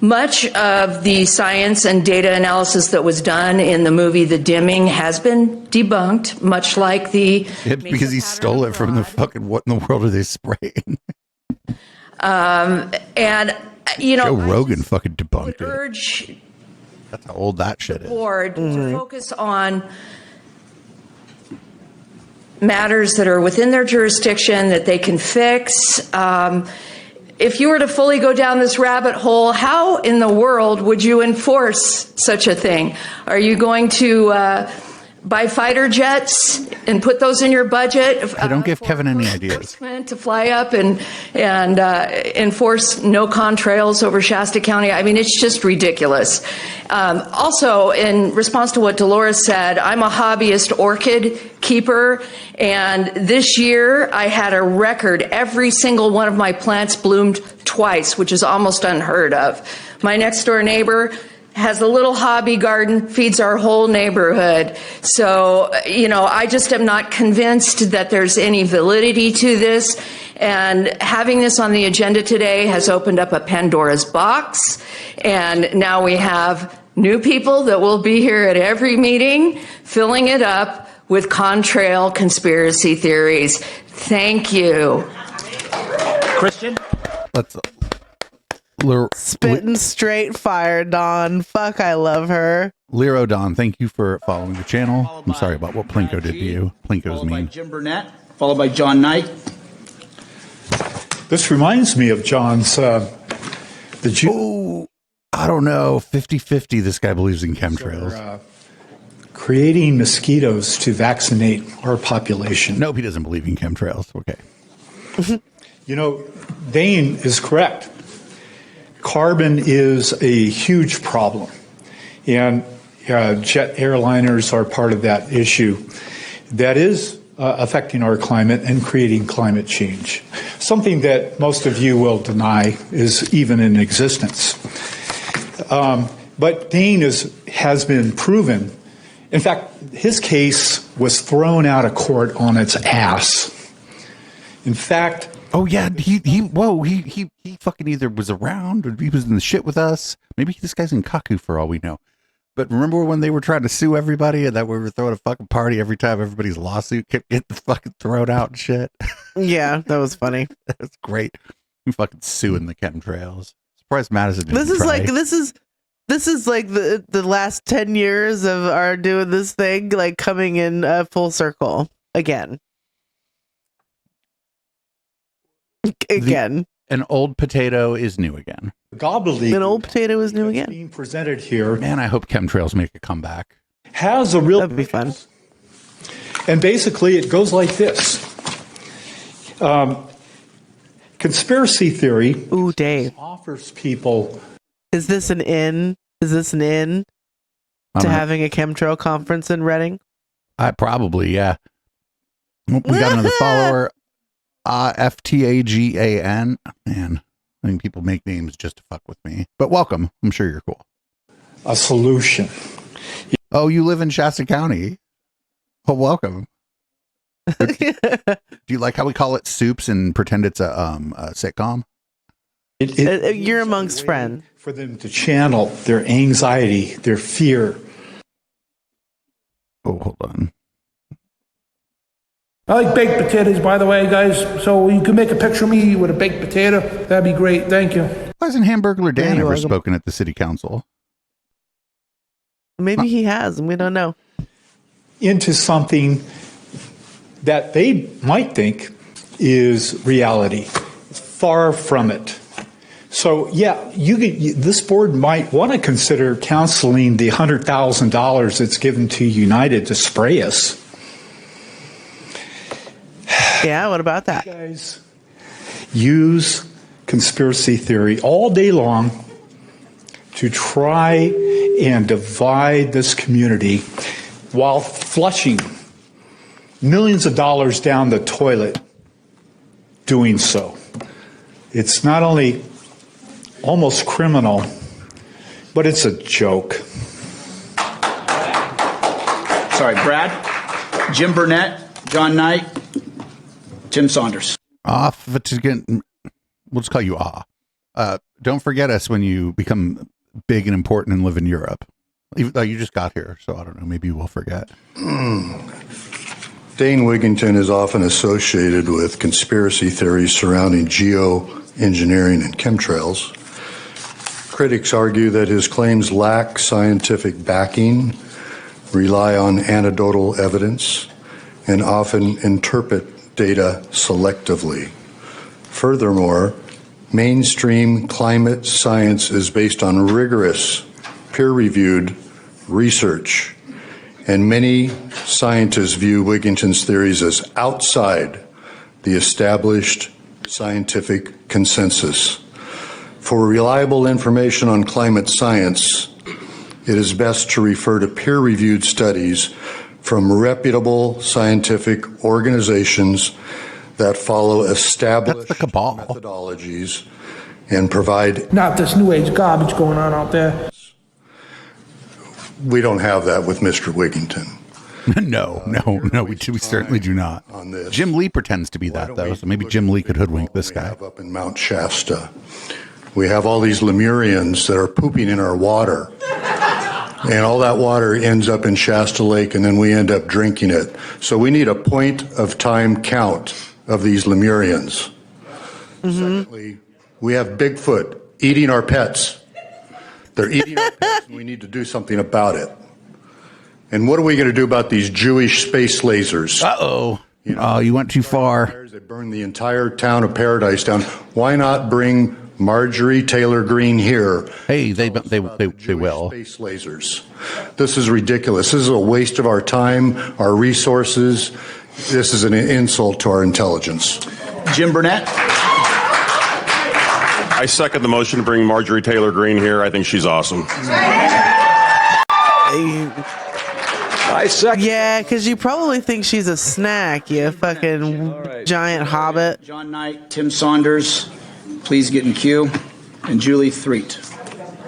Much of the science and data analysis that was done in the movie The Dimming has been debunked, much like the... Yeah, because he stole it from the fucking, what in the world are they spraying? And, you know... Joe Rogan fucking debunked it. Urge That's how old that shit is. Board to focus on matters that are within their jurisdiction that they can fix. If you were to fully go down this rabbit hole, how in the world would you enforce such a thing? Are you going to buy fighter jets and put those in your budget? Don't give Kevin any ideas. To fly up and enforce no contrails over Shasta County. I mean, it's just ridiculous. Also, in response to what Dolores said, I'm a hobbyist orchid keeper, and this year I had a record. Every single one of my plants bloomed twice, which is almost unheard of. My next door neighbor has a little hobby garden, feeds our whole neighborhood. So, I just am not convinced that there's any validity to this. And having this on the agenda today has opened up a Pandora's box. And now we have new people that will be here at every meeting, filling it up with contrail conspiracy theories. Thank you. Christian? Let's... Spitting straight fire, Dawn. Fuck, I love her. Lero Don, thank you for following the channel. I'm sorry about what Plinko did to you. Plinko's mean. Jim Burnett, followed by John Knight. This reminds me of John's, I don't know, 50-50 this guy believes in chemtrails. Creating mosquitoes to vaccinate our population. Nope, he doesn't believe in chemtrails. Okay. Dane is correct. Carbon is a huge problem, and jet airliners are part of that issue that is affecting our climate and creating climate change, something that most of you will deny is even in existence. But Dane has been proven. In fact, his case was thrown out of court on its ass. In fact, oh yeah, he fucking either was around or he was in the shit with us. Maybe this guy's in Kaku for all we know. But remember when they were trying to sue everybody and that we were throwing a fucking party every time everybody's lawsuit kept getting fucking thrown out and shit? Yeah, that was funny. That's great. We fucking suing the chemtrails. Surprised Madison didn't This is try. like the last 10 years of our doing this thing, like coming in full circle again. An old potato is new again. Gobbledygook. An old potato is new again. Being presented here. Man, I hope chemtrails make a comeback. Has a real. That'd be fun. And basically, it goes like this. Conspiracy theory. Ooh, Dave. Offers people. Is this an in? Is this an in to having a chemtrail conference in Reading? Probably, yeah. We got another follower. FTAGAN. Man, I think people make names just to fuck with me. But welcome. I'm sure you're cool. A solution. Oh, you live in Shasta County. Well, welcome. Do you like how we call it soups and pretend it's a sitcom? You're amongst friends. For them to channel their anxiety, their fear. Oh, hold on. I like baked potatoes, by the way, guys. So you can make a picture of me with a baked potato. That'd be great. Thank you. Why hasn't Hamburglar Dan ever spoken at the city council? Maybe he has, and we don't know. Into something that they might think is reality. Far from it. So, yeah, this board might want to consider canceling the $100,000 that's given to United to spray us. Yeah, what about that? You guys use conspiracy theory all day long to try and divide this community while flushing millions of dollars down the toilet doing so. It's not only almost criminal, but it's a joke. Sorry, Brad, Jim Burnett, John Knight, Tim Saunders. We'll just call you don't forget us when you become big and important and live in Europe. Even though you just got here, so I don't know, maybe you will forget. Dane Wigington is often associated with conspiracy theories surrounding geoengineering and chemtrails. Critics argue that his claims lack scientific backing, rely on anecdotal evidence, and often interpret data selectively. Furthermore, mainstream climate science is based on rigorous, peer-reviewed research, and many scientists view Wigington's theories as outside the established scientific consensus. For reliable information on climate science, it is best to refer to peer-reviewed studies from reputable scientific organizations that follow established methodologies and provide... Not this new age garbage going on out there. We don't have that with Mr. Wigington. No, we certainly do not. Jim Lee pretends to be that, though, so maybe Jim Lee could hoodwink this guy. Up in Mount Shasta, we have all these Lemurians that are pooping in our water. And all that water ends up in Shasta Lake, and then we end up drinking it. So we need a point-of-time count of these Lemurians. Secondly, we have Bigfoot eating our pets. They're eating our pets, and we need to do something about it. And what are we going to do about these Jewish space lasers? Uh-oh. You went too far. They burned the entire town of Paradise down. Why not bring Marjorie Taylor Greene here? Hey, they will. Space lasers. This is ridiculous. This is a waste of our time, our resources. This is an insult to our intelligence. Jim Burnett. I second the motion to bring Marjorie Taylor Greene here. I think she's awesome. I suck. Yeah, because you probably think she's a snack, you fucking giant hobbit. John Knight, Tim Saunders, please get in queue, and Julie Threet.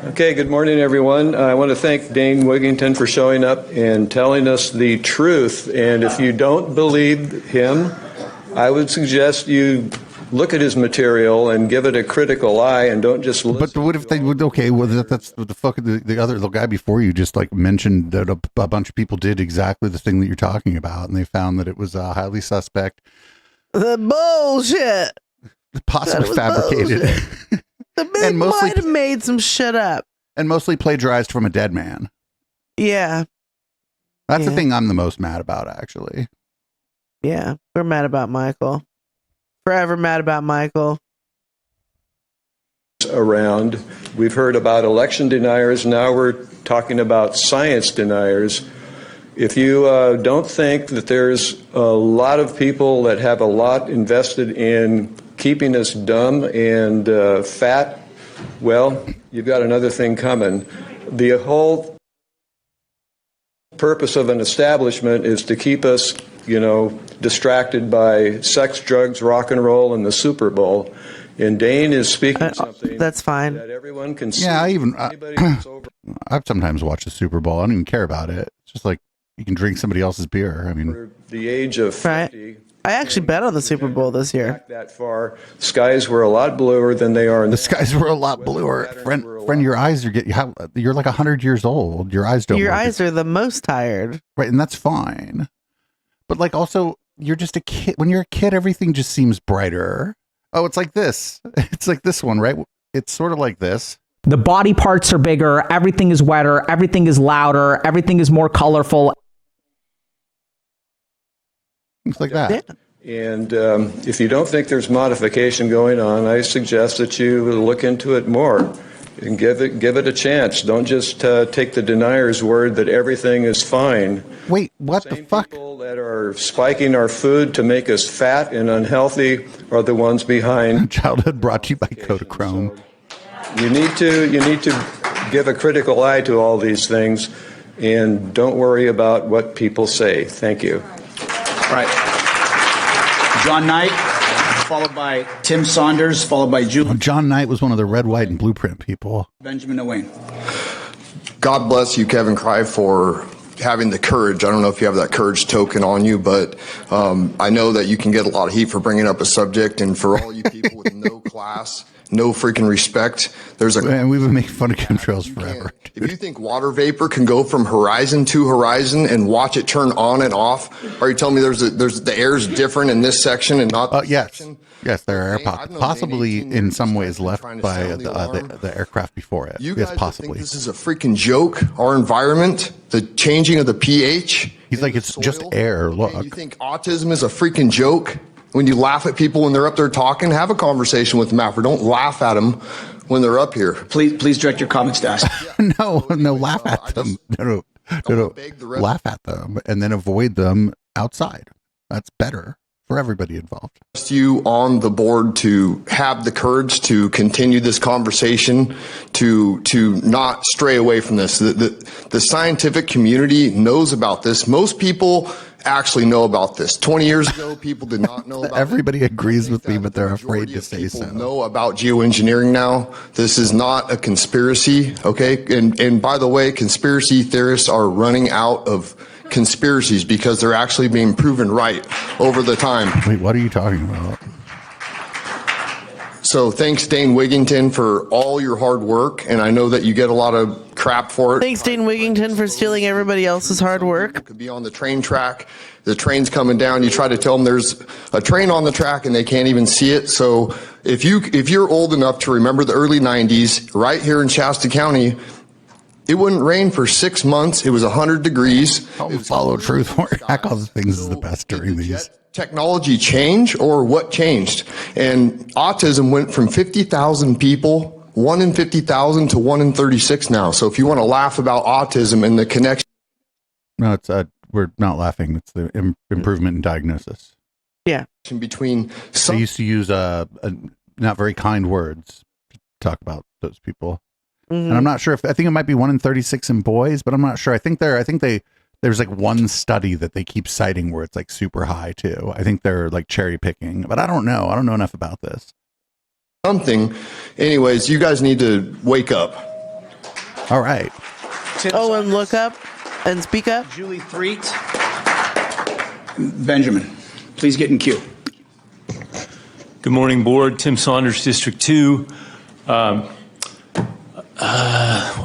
Okay, good morning, everyone. I want to thank Dane Wigington for showing up and telling us the truth. And if you don't believe him, I would suggest you look at his material and give it a critical eye and don't just listen. But what if they would? Okay, well, that's what the fuck the other the guy before you just like mentioned that a bunch of people did exactly the thing that you're talking about, and they found that it was highly suspect. The bullshit. Possibly fabricated. The man might have made some shit up. And mostly plagiarized from a dead man. Yeah. That's the thing I'm the most mad about, actually. Yeah, we're mad about Michael. Forever mad about Michael. Around. We've heard about election deniers. Now we're talking about science deniers. If you don't think that there's a lot of people that have a lot invested in keeping us dumb and fat, well, you've got another thing coming. The whole purpose of an establishment is to keep us, distracted by sex, drugs, rock and roll, and the Super Bowl. And Dane is speaking something that's fine that everyone can see. Yeah, I've sometimes watched the Super Bowl. I don't even care about it. It's just like you can drink somebody else's beer. I mean, the age of 50. I actually bet on the Super Bowl this year. Back that far, skies were a lot bluer than they are. The skies were a lot bluer. Friend, your eyes you're like 100 years old. Your eyes don't. Your eyes are the most tired. Right, and that's fine. But like, also, you're just a kid. When you're a kid, everything just seems brighter. Oh, it's like this. It's like this one, right? It's sort of like this. The body parts are bigger. Everything is wetter. Everything is louder. Everything is more colorful. Things like that. And if you don't think there's modification going on, I suggest that you look into it more and give it a chance. Don't just take the denier's word that everything is fine. Wait, what the fuck? People that are spiking our food to make us fat and unhealthy are the ones behind. Childhood brought to you by Kodachrome. You need to give a critical eye to all these things, and don't worry about what people say. Thank you. All right. John Knight, followed by Tim Saunders, followed by Julie. John Knight was one of the red, white, and blueprint people. Benjamin Owain. God bless you, Kevin Cry, for having the courage. I don't know if you have that courage token on you, but I know that you can get a lot of heat for bringing up a subject, and for all you people with no class, no freaking respect, and we've been making fun of chemtrails forever. If you think water vapor can go from horizon to horizon and watch it turn on and off, are you telling me there's the air's different in this section and not this section? Yes, there are air pockets, possibly in some ways left by the aircraft before it. You Yes, guys possibly. think this is a freaking joke? Our environment, the changing of the pH. He's like, it's just air. Look. You think autism is a freaking joke? When you laugh at people when they're up there talking, have a conversation with them after. Don't laugh at them when they're up here. Please direct your comments to us. No, laugh at them. No. Laugh at them and then avoid them outside. That's better for everybody involved. You on the board to have the courage to continue this conversation, to not stray away from this. The scientific community knows about this. Most people actually know about this. 20 years ago, people did not know about Everybody agrees with me, but they're afraid to say so. know about geoengineering now. This is not a conspiracy, okay? And by the way, conspiracy theorists are running out of conspiracies because they're actually being proven right over the time. Wait, what are you talking about? So thanks, Dane Wigington, for all your hard work, and I know that you get a lot of crap for it. Thanks, Dane Wigington, for stealing everybody else's hard work. Could be on the train track. The train's coming down. You try to tell them there's a train on the track, and they can't even see it. So if you're old enough to remember the early 90s, right here in Shasta County, it wouldn't rain for 6 months. It was 100 degrees. Follow truth. Hack all the things is the best during these. Technology change, or what changed? And autism went from 50,000 people, 1 in 50,000, to 1 in 36 now. So if you want to laugh about autism and the connection. No, it's we're not laughing. It's the improvement in diagnosis. Yeah. Between they used to use not very kind words to talk about those people. Mm-hmm. And I'm not sure I think it might be 1 in 36 in boys, but I'm not sure. I think there's like one study that they keep citing where it's like super high too. I think they're like cherry picking, but I don't know. I don't know enough about this. Anyways, you guys need to wake up. All right. And look up and speak up. Julie Threet. Benjamin, please get in queue. Good morning, board. Tim Saunders, District 2. What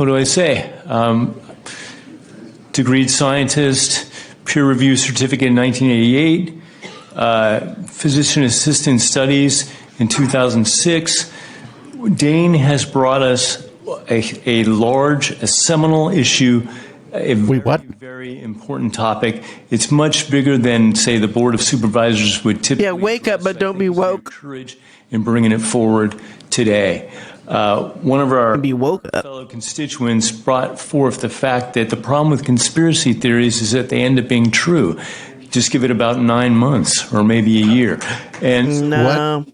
do I say? Degreed scientist, peer review certificate in 1988, physician assistant studies in 2006. Dane has brought us a seminal issue, a very important topic. It's much bigger than, say, the Board of Supervisors would typically. Yeah, wake up, but don't be woke. Courage in bringing it forward today. One of our fellow constituents brought forth the fact that the problem with conspiracy theories is that they end up being true. Just give it about 9 months or maybe a year. And no.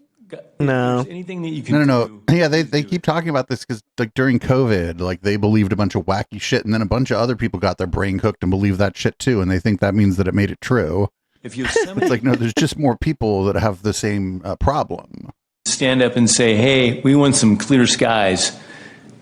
Anything that you can No. Yeah, they keep talking about this because like during COVID, like they believed a bunch of wacky shit, and then a bunch of other people got their brain cooked and believed that shit too, and they think that means that it made it true. It's like, no, there's just more people that have the same problem. Stand up and say, hey, we want some clear skies,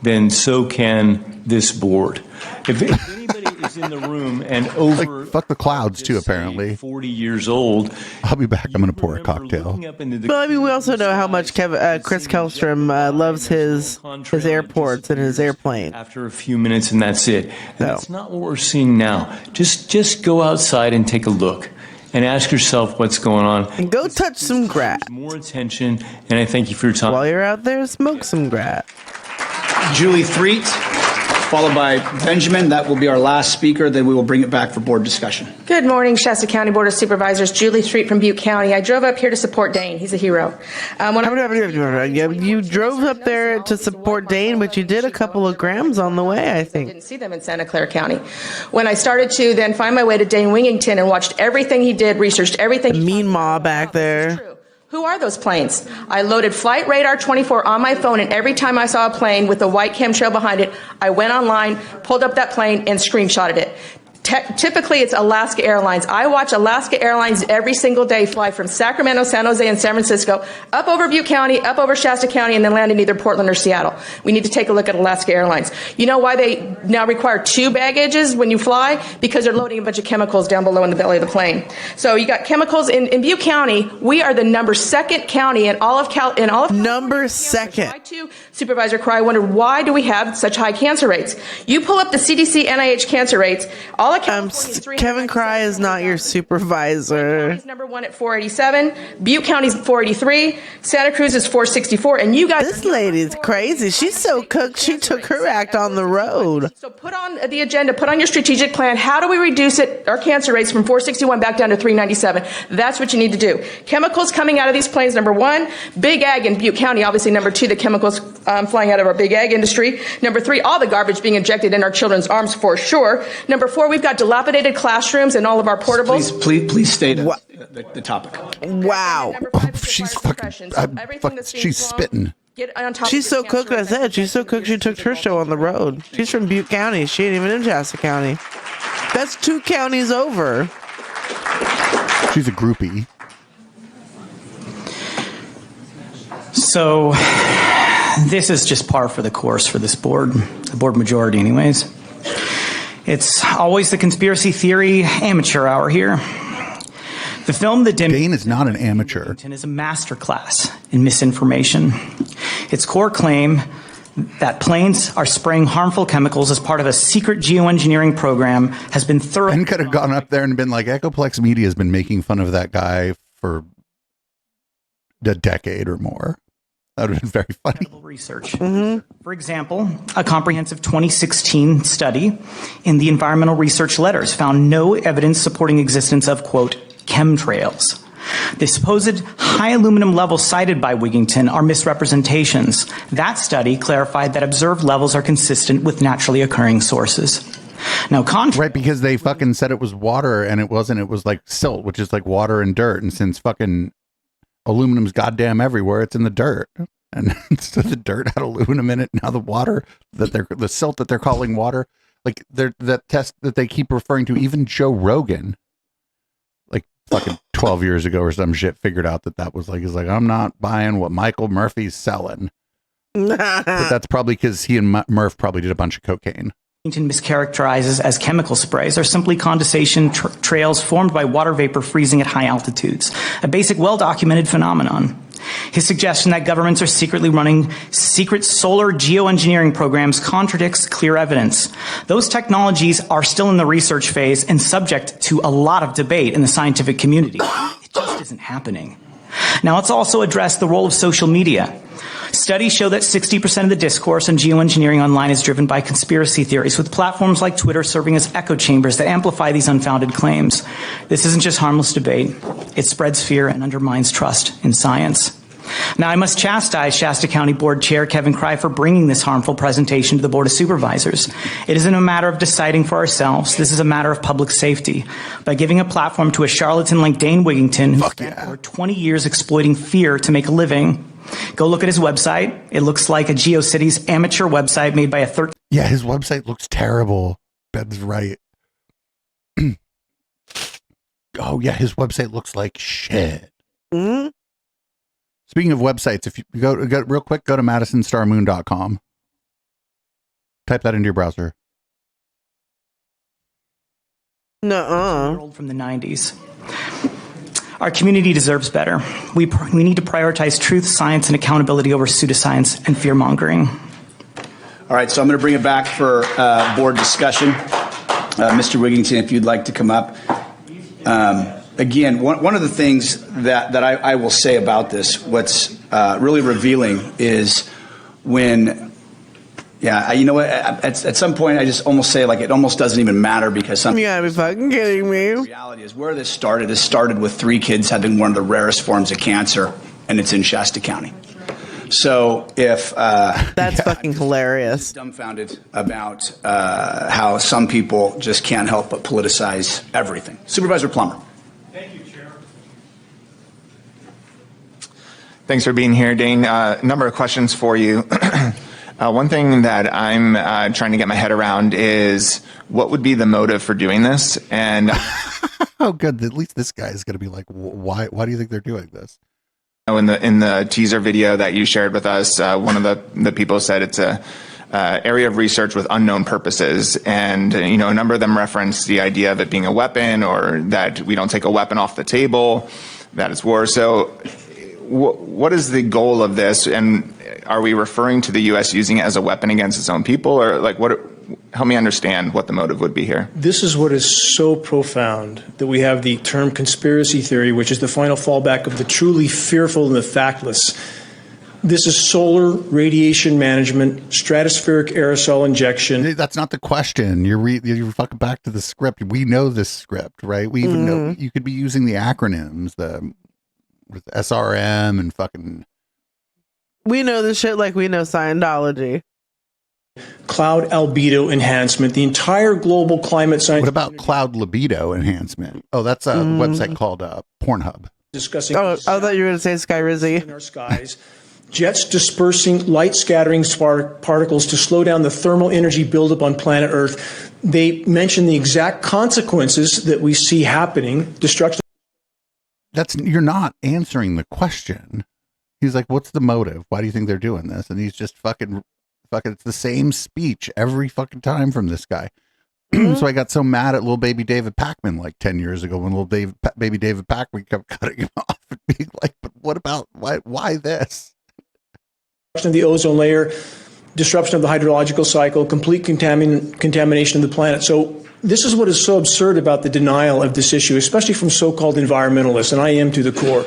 then so can this board. If anybody is in the room and over like, fuck the clouds too, apparently 40 years old, I'll be back. I'm gonna pour a cocktail. Well, I mean, we also know how much Chris Kellstrom loves his airports and his airplane. After a few minutes, and that's it. And that's not what we're seeing now. Just go outside and take a look. And ask yourself what's going on. And go touch some grass. More attention, and I thank you for your time. While you're out there, smoke some grass. Julie Threet, followed by Benjamin. That will be our last speaker. Then we will bring it back for board discussion. Good morning, Shasta County Board of Supervisors. Julie Threet from Butte County. I drove up here to support Dane. He's a hero. You drove up there to support Dane, but you did a couple of grams on the way, I think. I didn't see them in Santa Clara County. When I started to then find my way to Dane Wigington and watched everything he did, researched everything. Mean Ma back there. Who are those planes? I loaded Flight Radar 24 on my phone, and every time I saw a plane with a white chemtrail behind it, I went online, pulled up that plane, and screenshotted it. Typically, it's Alaska Airlines. I watch Alaska Airlines every single day fly from Sacramento, San Jose, and San Francisco, up over Butte County, up over Shasta County, and then land in either Portland or Seattle. We need to take a look at Alaska Airlines. You know why they now require 2 baggages when you fly? Because they're loading a bunch of chemicals down below in the belly of the plane. So you got chemicals in Butte County. We are the number 2nd county in all of number 2nd. I too, Supervisor Cry, wondered why do we have such high cancer rates? You pull up the CDC NIH cancer rates. All All of California is 300. Kevin Cry is not your supervisor. County's number 1 at 487. Butte County's 483. Santa Cruz is 464. And you guys. This lady's crazy. She's so cooked. She took her act on the road. So put on the agenda. Put on your strategic plan. How do we reduce our cancer rates from 461 back down to 397? That's what you need to do. Chemicals coming out of these planes. Number 1, big ag in Butte County. Obviously, number 2, the chemicals flying out of our big ag industry. Number 3, all the garbage being injected in our children's arms for sure. Number 4, we've got dilapidated classrooms and all of our portables. Please state the topic. Wow. She's fucking. She's spitting. She's so cooked. I said she's so cooked. She took her show on the road. She's from Butte County. She ain't even in Shasta County. That's 2 counties over. She's a groupie. So this is just par for the course for this board, the board majority anyways. It's always the conspiracy theory amateur hour here. The film Dane is not an amateur. Is a masterclass in misinformation. Its core claim that planes are spraying harmful chemicals as part of a secret geoengineering program has been thorough. Ben could have gone up there and been like, Echoplex Media has been making fun of that guy for a decade or more. That would have been very funny. Research. For example, a comprehensive 2016 study in the Environmental Research Letters found no evidence supporting existence of, quote, chemtrails. The supposed high aluminum levels cited by Wigington are misrepresentations. That study clarified that observed levels are consistent with naturally occurring sources. Now, right, because they fucking said it was water and it wasn't. It was like silt, which is like water and dirt. And since fucking aluminum's goddamn everywhere, it's in the dirt. And so the dirt had aluminum in it. Now the water the silt that they're calling water, like that test that they keep referring to, even Joe Rogan, like fucking 12 years ago or some shit, figured out that was like, he's like, I'm not buying what Michael Murphy's selling. But that's probably because he and Murph probably did a bunch of cocaine. Mischaracterizes as chemical sprays are simply condensation trails formed by water vapor freezing at high altitudes, a basic well-documented phenomenon. His suggestion that governments are secretly running secret solar geoengineering programs contradicts clear evidence. Those technologies are still in the research phase and subject to a lot of debate in the scientific community. It just isn't happening. Now let's also address the role of social media. Studies show that 60% of the discourse on geoengineering online is driven by conspiracy theories, with platforms like Twitter serving as echo chambers that amplify these unfounded claims. This isn't just harmless debate. It spreads fear and undermines trust in science. Now, I must chastise Shasta County Board Chair Kevin Cry for bringing this harmful presentation to the Board of Supervisors. It isn't a matter of deciding for ourselves. This is a matter of public safety. By giving a platform to a charlatan like Dane Wigington, who spent over 20 years exploiting fear to make a living, go look at his website. It looks like a GeoCities amateur website made by a third. Yeah, his website looks terrible. Ben's right. Oh, yeah, his website looks like shit. Mm-hmm. Speaking of websites, if you go real quick, go to madisonstarmoon.com. Type that into your browser. Nuh-uh. From the 90s. Our community deserves better. We need to prioritize truth, science, and accountability over pseudoscience and fear-mongering. All right, so I'm going to bring it back for board discussion. Mr. Wigington, if you'd like to come up. Again, one of the things that I will say about this, what's really revealing is when, you know what, at some point I just almost say, like, it almost doesn't even matter because something. You gotta be fucking kidding me. The reality is where this started. This started with 3 kids having one of the rarest forms of cancer, and it's in Shasta County. So if that's fucking hilarious. Dumbfounded about how some people just can't help but politicize everything. Supervisor Plummer. Thanks for being here, Dane. A number of questions for you. One thing that I'm trying to get my head around is what would be the motive for doing this? And oh, good. At least this guy is going to be like, why do you think they're doing this? In the teaser video that you shared with us, one of the people said it's a area of research with unknown purposes, and a number of them reference the idea of it being a weapon, or that we don't take a weapon off the table, that it's war. So what is the goal of this, and are we referring to the U.S. using it as a weapon against its own people, or like what help me understand what the motive would be here. This is what is so profound that we have the term conspiracy theory, which is the final fallback of the truly fearful and the factless. This is solar radiation management, stratospheric aerosol injection. That's not the question. You're fucking back to the script. We know this script, right? We even know you could be using the acronyms, with SRM and fucking. We know this shit like we know Scientology. Cloud albedo enhancement, the entire global climate science. What about cloud libido enhancement? Oh, that's a website called Pornhub. Discussing. Oh, I thought you were going to say Sky Rizzy. In our skies. Jets dispersing light scattering particles to slow down the thermal energy buildup on planet Earth. They mention the exact consequences that we see happening. Destruction. You're not answering the question. He's like, what's the motive? Why do you think they're doing this? And he's just fucking, it's the same speech every fucking time from this guy. So I got so mad at little baby David Pakman like 10 years ago when baby David Pakman kept cutting him off and being like, but what about, why this? Of the ozone layer, disruption of the hydrological cycle, complete contamination of the planet. So this is what is so absurd about the denial of this issue, especially from so-called environmentalists, and I am to the core.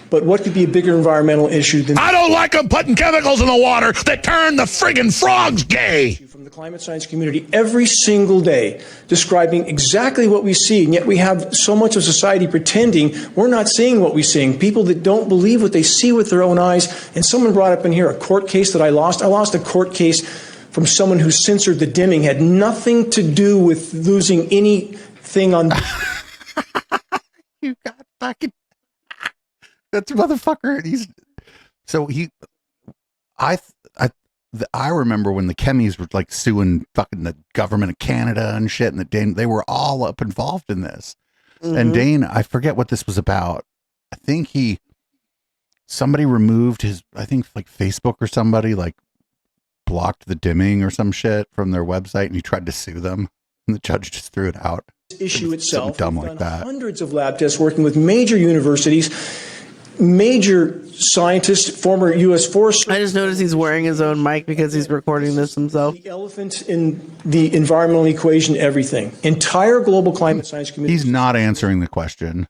But what could be a bigger environmental issue than... I don't like them putting chemicals in the water that turn the friggin' frogs gay. ...from the climate science community every single day, describing exactly what we see, and yet we have so much of society pretending we're not seeing what we're seeing. People that don't believe what they see with their own eyes. And someone brought up in here a court case that I lost. I lost a court case from someone who censored the dimming, had nothing to do with losing anything on... You got fucking... That's a motherfucker. I remember when the chemies were like suing fucking the government of Canada and shit, and they were all up involved in this. And Dane, I forget what this was about. I think somebody removed I think like Facebook or somebody like blocked the dimming or some shit from their website, and he tried to sue them, and the judge just threw it out. Issue itself. Dumb like that. Hundreds of lab tests working with major universities. Major scientists, former U.S. Forest. I just noticed he's wearing his own mic because he's recording this himself. The elephant in the environmental equation, everything. Entire global climate science community. He's not answering the question.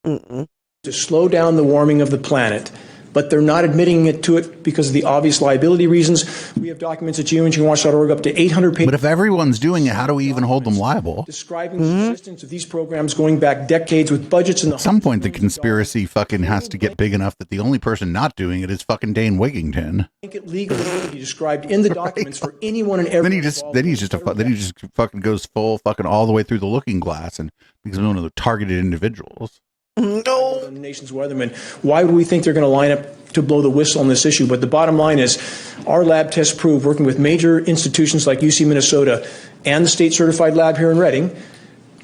To slow down the warming of the planet, but they're not admitting it to it because of the obvious liability reasons. We have documents at geoengineeringwatch.org up to 800 pages. But if everyone's doing it, how do we even hold them liable? Describing the existence of these programs going back decades with budgets in the... At some point, the conspiracy fucking has to get big enough that the only person not doing it is fucking Dane Wigington. Make it legal to be described in the documents for anyone and everyone. Then he just fucking goes full fucking all the way through the looking glass and becomes one of the targeted individuals. No. The nation's weathermen. Why would we think they're going to line up to blow the whistle on this issue? But the bottom line is our lab tests prove, working with major institutions like UC Minnesota and the state certified lab here in Reading,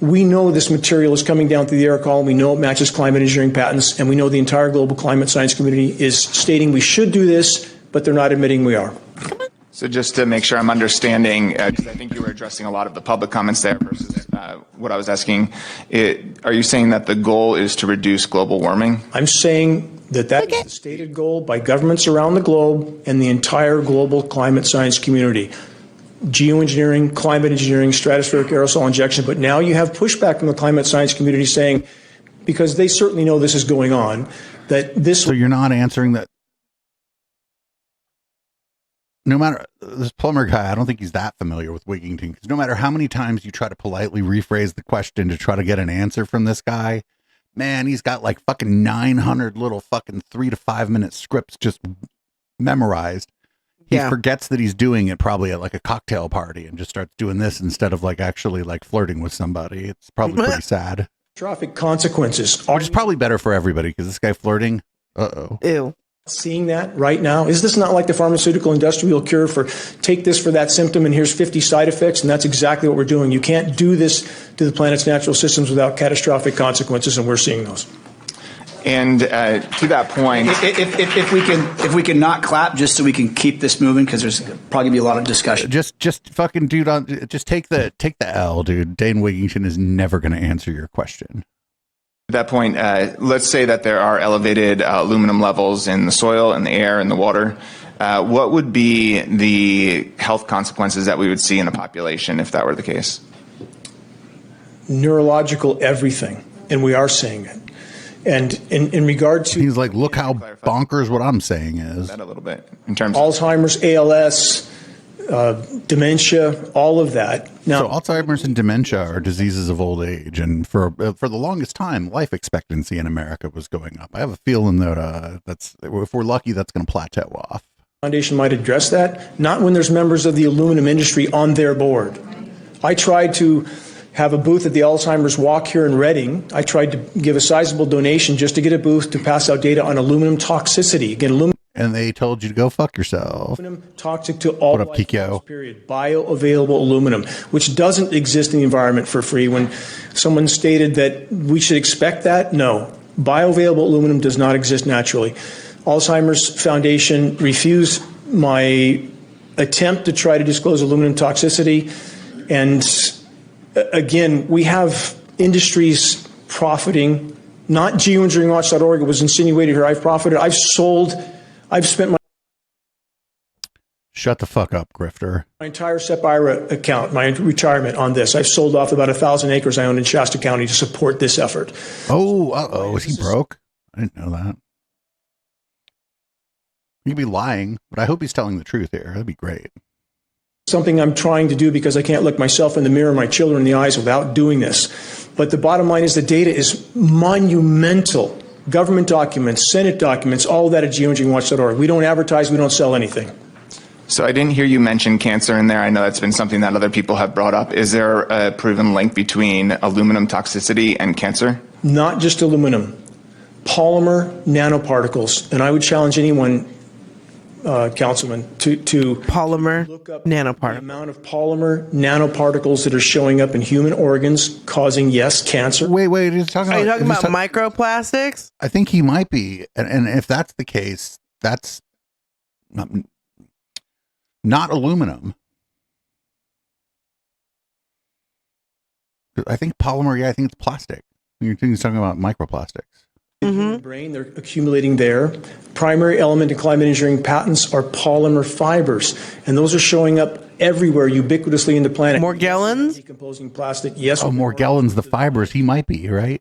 we know this material is coming down through the air column. We know it matches climate engineering patents, and we know the entire global climate science community is stating we should do this, but they're not admitting we are. So just to make sure I'm understanding, because I think you were addressing a lot of the public comments there versus what I was asking, are you saying that the goal is to reduce global warming? I'm saying that is the stated goal by governments around the globe and the entire global climate science community. Geoengineering, climate engineering, stratospheric aerosol injection, but now you have pushback from the climate science community saying, because they certainly know this is going on, that this... So you're not answering that. No matter this plumber guy, I don't think he's that familiar with Wigington, because no matter how many times you try to politely rephrase the question to try to get an answer from this guy, man, he's got like fucking 900 little fucking 3 to 5 minute scripts just memorized. He forgets that he's doing it probably at like a cocktail party and just starts doing this instead of like actually like flirting with somebody. It's probably pretty sad. Catastrophic consequences. Which is probably better for everybody, because this guy flirting, Ew. Seeing that right now? Is this not like the pharmaceutical industrial cure for take this for that symptom and here's 50 side effects? And that's exactly what we're doing. You can't do this to the planet's natural systems without catastrophic consequences, and we're seeing those. And to that point, if we can not clap just so we can keep this moving, because there's probably gonna be a lot of discussion. Just fucking dude, just take the L, dude. Dane Wigington is never going to answer your question. At that point, let's say that there are elevated aluminum levels in the soil, in the air, in the water. What would be the health consequences that we would see in the population if that were the case? Neurological everything, and we are seeing it. And in regard to... He's like, look how bonkers what I'm saying is. That a little bit in terms Alzheimer's, ALS, dementia, all of that. Now, so Alzheimer's and dementia are diseases of old age, and for the longest time, life expectancy in America was going up. I have a feeling that if we're lucky, that's going to plateau off. Foundation might address that, not when there's members of the aluminum industry on their board. I tried to have a booth at the Alzheimer's Walk here in Reading. I tried to give a sizable donation just to get a booth to pass out data on aluminum toxicity. Again, aluminum. And they told you to go fuck yourself. Aluminum toxic to all life forms, period. Bioavailable aluminum, which doesn't exist in the environment for free. When someone stated that we should expect that, no. Bioavailable aluminum does not exist naturally. Alzheimer's Foundation refused my attempt to try to disclose aluminum toxicity. And again, we have industries profiting, not geoengineeringwatch.org. It was insinuated here. I've profited. I've spent my... Shut the fuck up, grifter. My entire SEP IRA account, my retirement on this. I've sold off about 1,000 acres I own in Shasta County to support this effort. Oh, is he broke? I didn't know that. He could be lying, but I hope he's telling the truth here. That'd be great. Something I'm trying to do because I can't look myself in the mirror, my children in the eyes without doing this. But the bottom line is the data is monumental. Government documents, Senate documents, all of that at geoengineeringwatch.org. We don't advertise, we don't sell anything. So I didn't hear you mention cancer in there. I know that's been something that other people have brought up. Is there a proven link between aluminum toxicity and cancer? Not just aluminum, polymer nanoparticles. And I would challenge anyone, Councilman, to polymer nanoparticles. The amount of polymer nanoparticles that are showing up in human organs causing, yes, cancer. Wait, are you talking about microplastics? I think he might be. And if that's the case, that's not aluminum. I think polymer, I think it's plastic. You're talking about microplastics. In the brain, they're accumulating there. Primary element in climate engineering patents are polymer fibers, and those are showing up everywhere, ubiquitously in the planet. Morgellons? Decomposing plastic, yes. Oh, Morgellons, the fibers, he might be, right?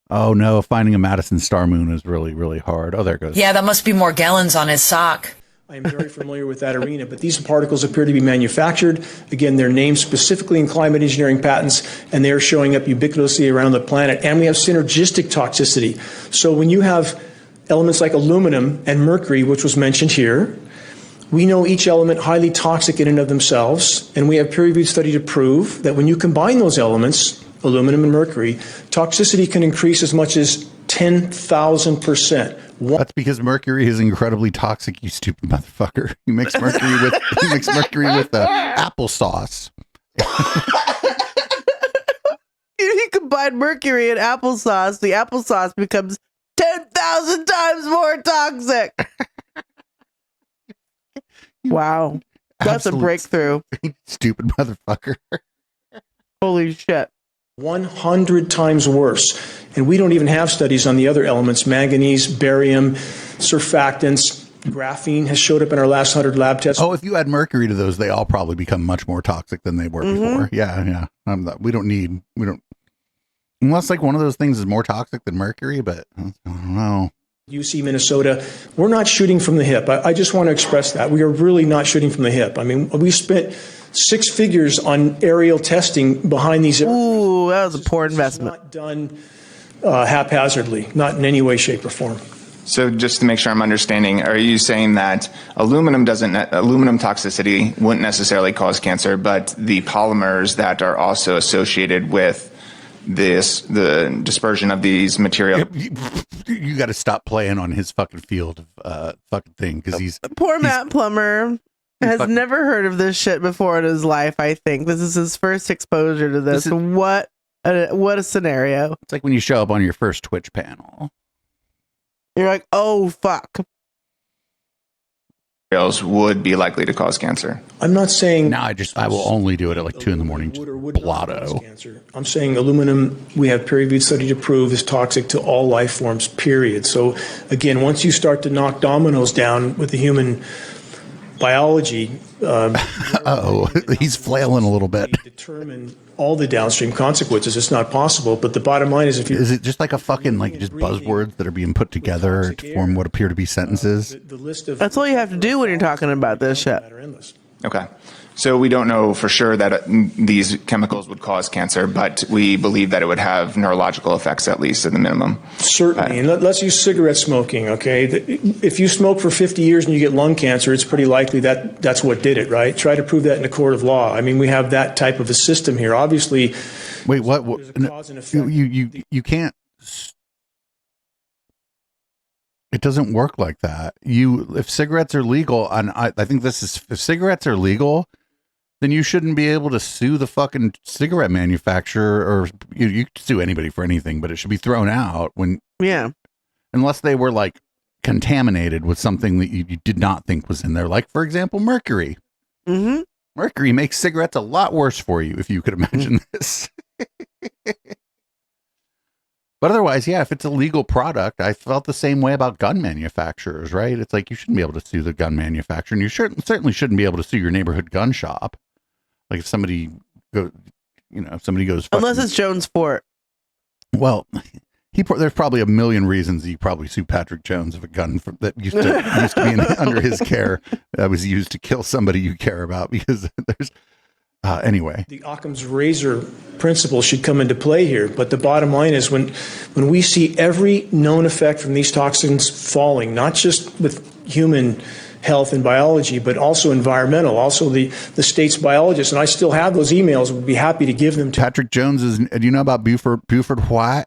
Oh no, finding a Madison star moon is really, really hard. Oh, there it goes. Yeah, that must be Morgellons on his sock. I am very familiar with that arena, but these particles appear to be manufactured. Again, they're named specifically in climate engineering patents, and they are showing up ubiquitously around the planet. And we have synergistic toxicity. So when you have elements like aluminum and mercury, which was mentioned here, we know each element highly toxic in and of themselves, and we have peer-reviewed study to prove that when you combine those elements, aluminum and mercury, toxicity can increase as much as 10,000%. That's because mercury is incredibly toxic, you stupid motherfucker. You mix mercury with applesauce. You combine mercury and applesauce, the applesauce becomes 10,000 times more toxic. Wow. That's a breakthrough. Stupid motherfucker. Holy shit. 100 times worse. And we don't even have studies on the other elements, manganese, barium, surfactants. Graphene has showed up in our last 100 lab tests. Oh, if you add mercury to those, they all probably become much more toxic than they were before. Yeah. We don't, unless like one of those things is more toxic than mercury, but I don't know. UC Minnesota, we're not shooting from the hip. I just want to express that. We are really not shooting from the hip. I mean, we spent 6 figures on aerial testing behind these. Ooh, that was a poor investment. Not done haphazardly, not in any way, shape, or form. So just to make sure I'm understanding, are you saying that aluminum toxicity wouldn't necessarily cause cancer, but the polymers that are also associated with the dispersion of these materials? You got to stop playing on his fucking field of fucking thing, because he's poor Matt Plummer has never heard of this shit before in his life. I think this is his first exposure to this. What a scenario! It's like when you show up on your first Twitch panel. You're like, oh fuck. would be likely to cause cancer. I'm not saying now. I will only do it at like 2 a.m. Blotto. I'm saying aluminum, we have peer-reviewed study to prove, is toxic to all life forms, period. So again, once you start to knock dominoes down with the human biology, he's flailing a little bit. Determine all the downstream consequences. It's not possible. But the bottom line is, is it just like a fucking like just buzzwords that are being put together to form what appear to be sentences? That's all you have to do when you're talking about this shit. Okay. So we don't know for sure that these chemicals would cause cancer, but we believe that it would have neurological effects, at least at the minimum. Certainly. And let's use cigarette smoking, okay? If you smoke for 50 years and you get lung cancer, it's pretty likely that that's what did it, right? Try to prove that in a court of law. I mean, we have that type of a system here. Obviously, wait, what you can't. It doesn't work like that. If cigarettes are legal, and I think if cigarettes are legal, then you shouldn't be able to sue the fucking cigarette manufacturer, or you can sue anybody for anything, but it should be thrown out unless they were like contaminated with something that you did not think was in there. Like, for example, mercury. Mm-hmm. Mercury makes cigarettes a lot worse for you, if you could imagine this. But otherwise, if it's a legal product, I felt the same way about gun manufacturers, right? It's like you shouldn't be able to sue the gun manufacturer, and you certainly shouldn't be able to sue your neighborhood gun shop. Like if somebody goes, unless it's Jones Fort. Well, there's probably a million reasons you probably sue Patrick Jones if a gun that used to be under his care was used to kill somebody you care about, because there's. Anyway, the Occam's razor principle should come into play here. But the bottom line is when we see every known effect from these toxins falling, not just with human health and biology, but also environmental, also the state's biologists. And I still have those emails. Would be happy to give them to Patrick Jones. Do you know about Buford White?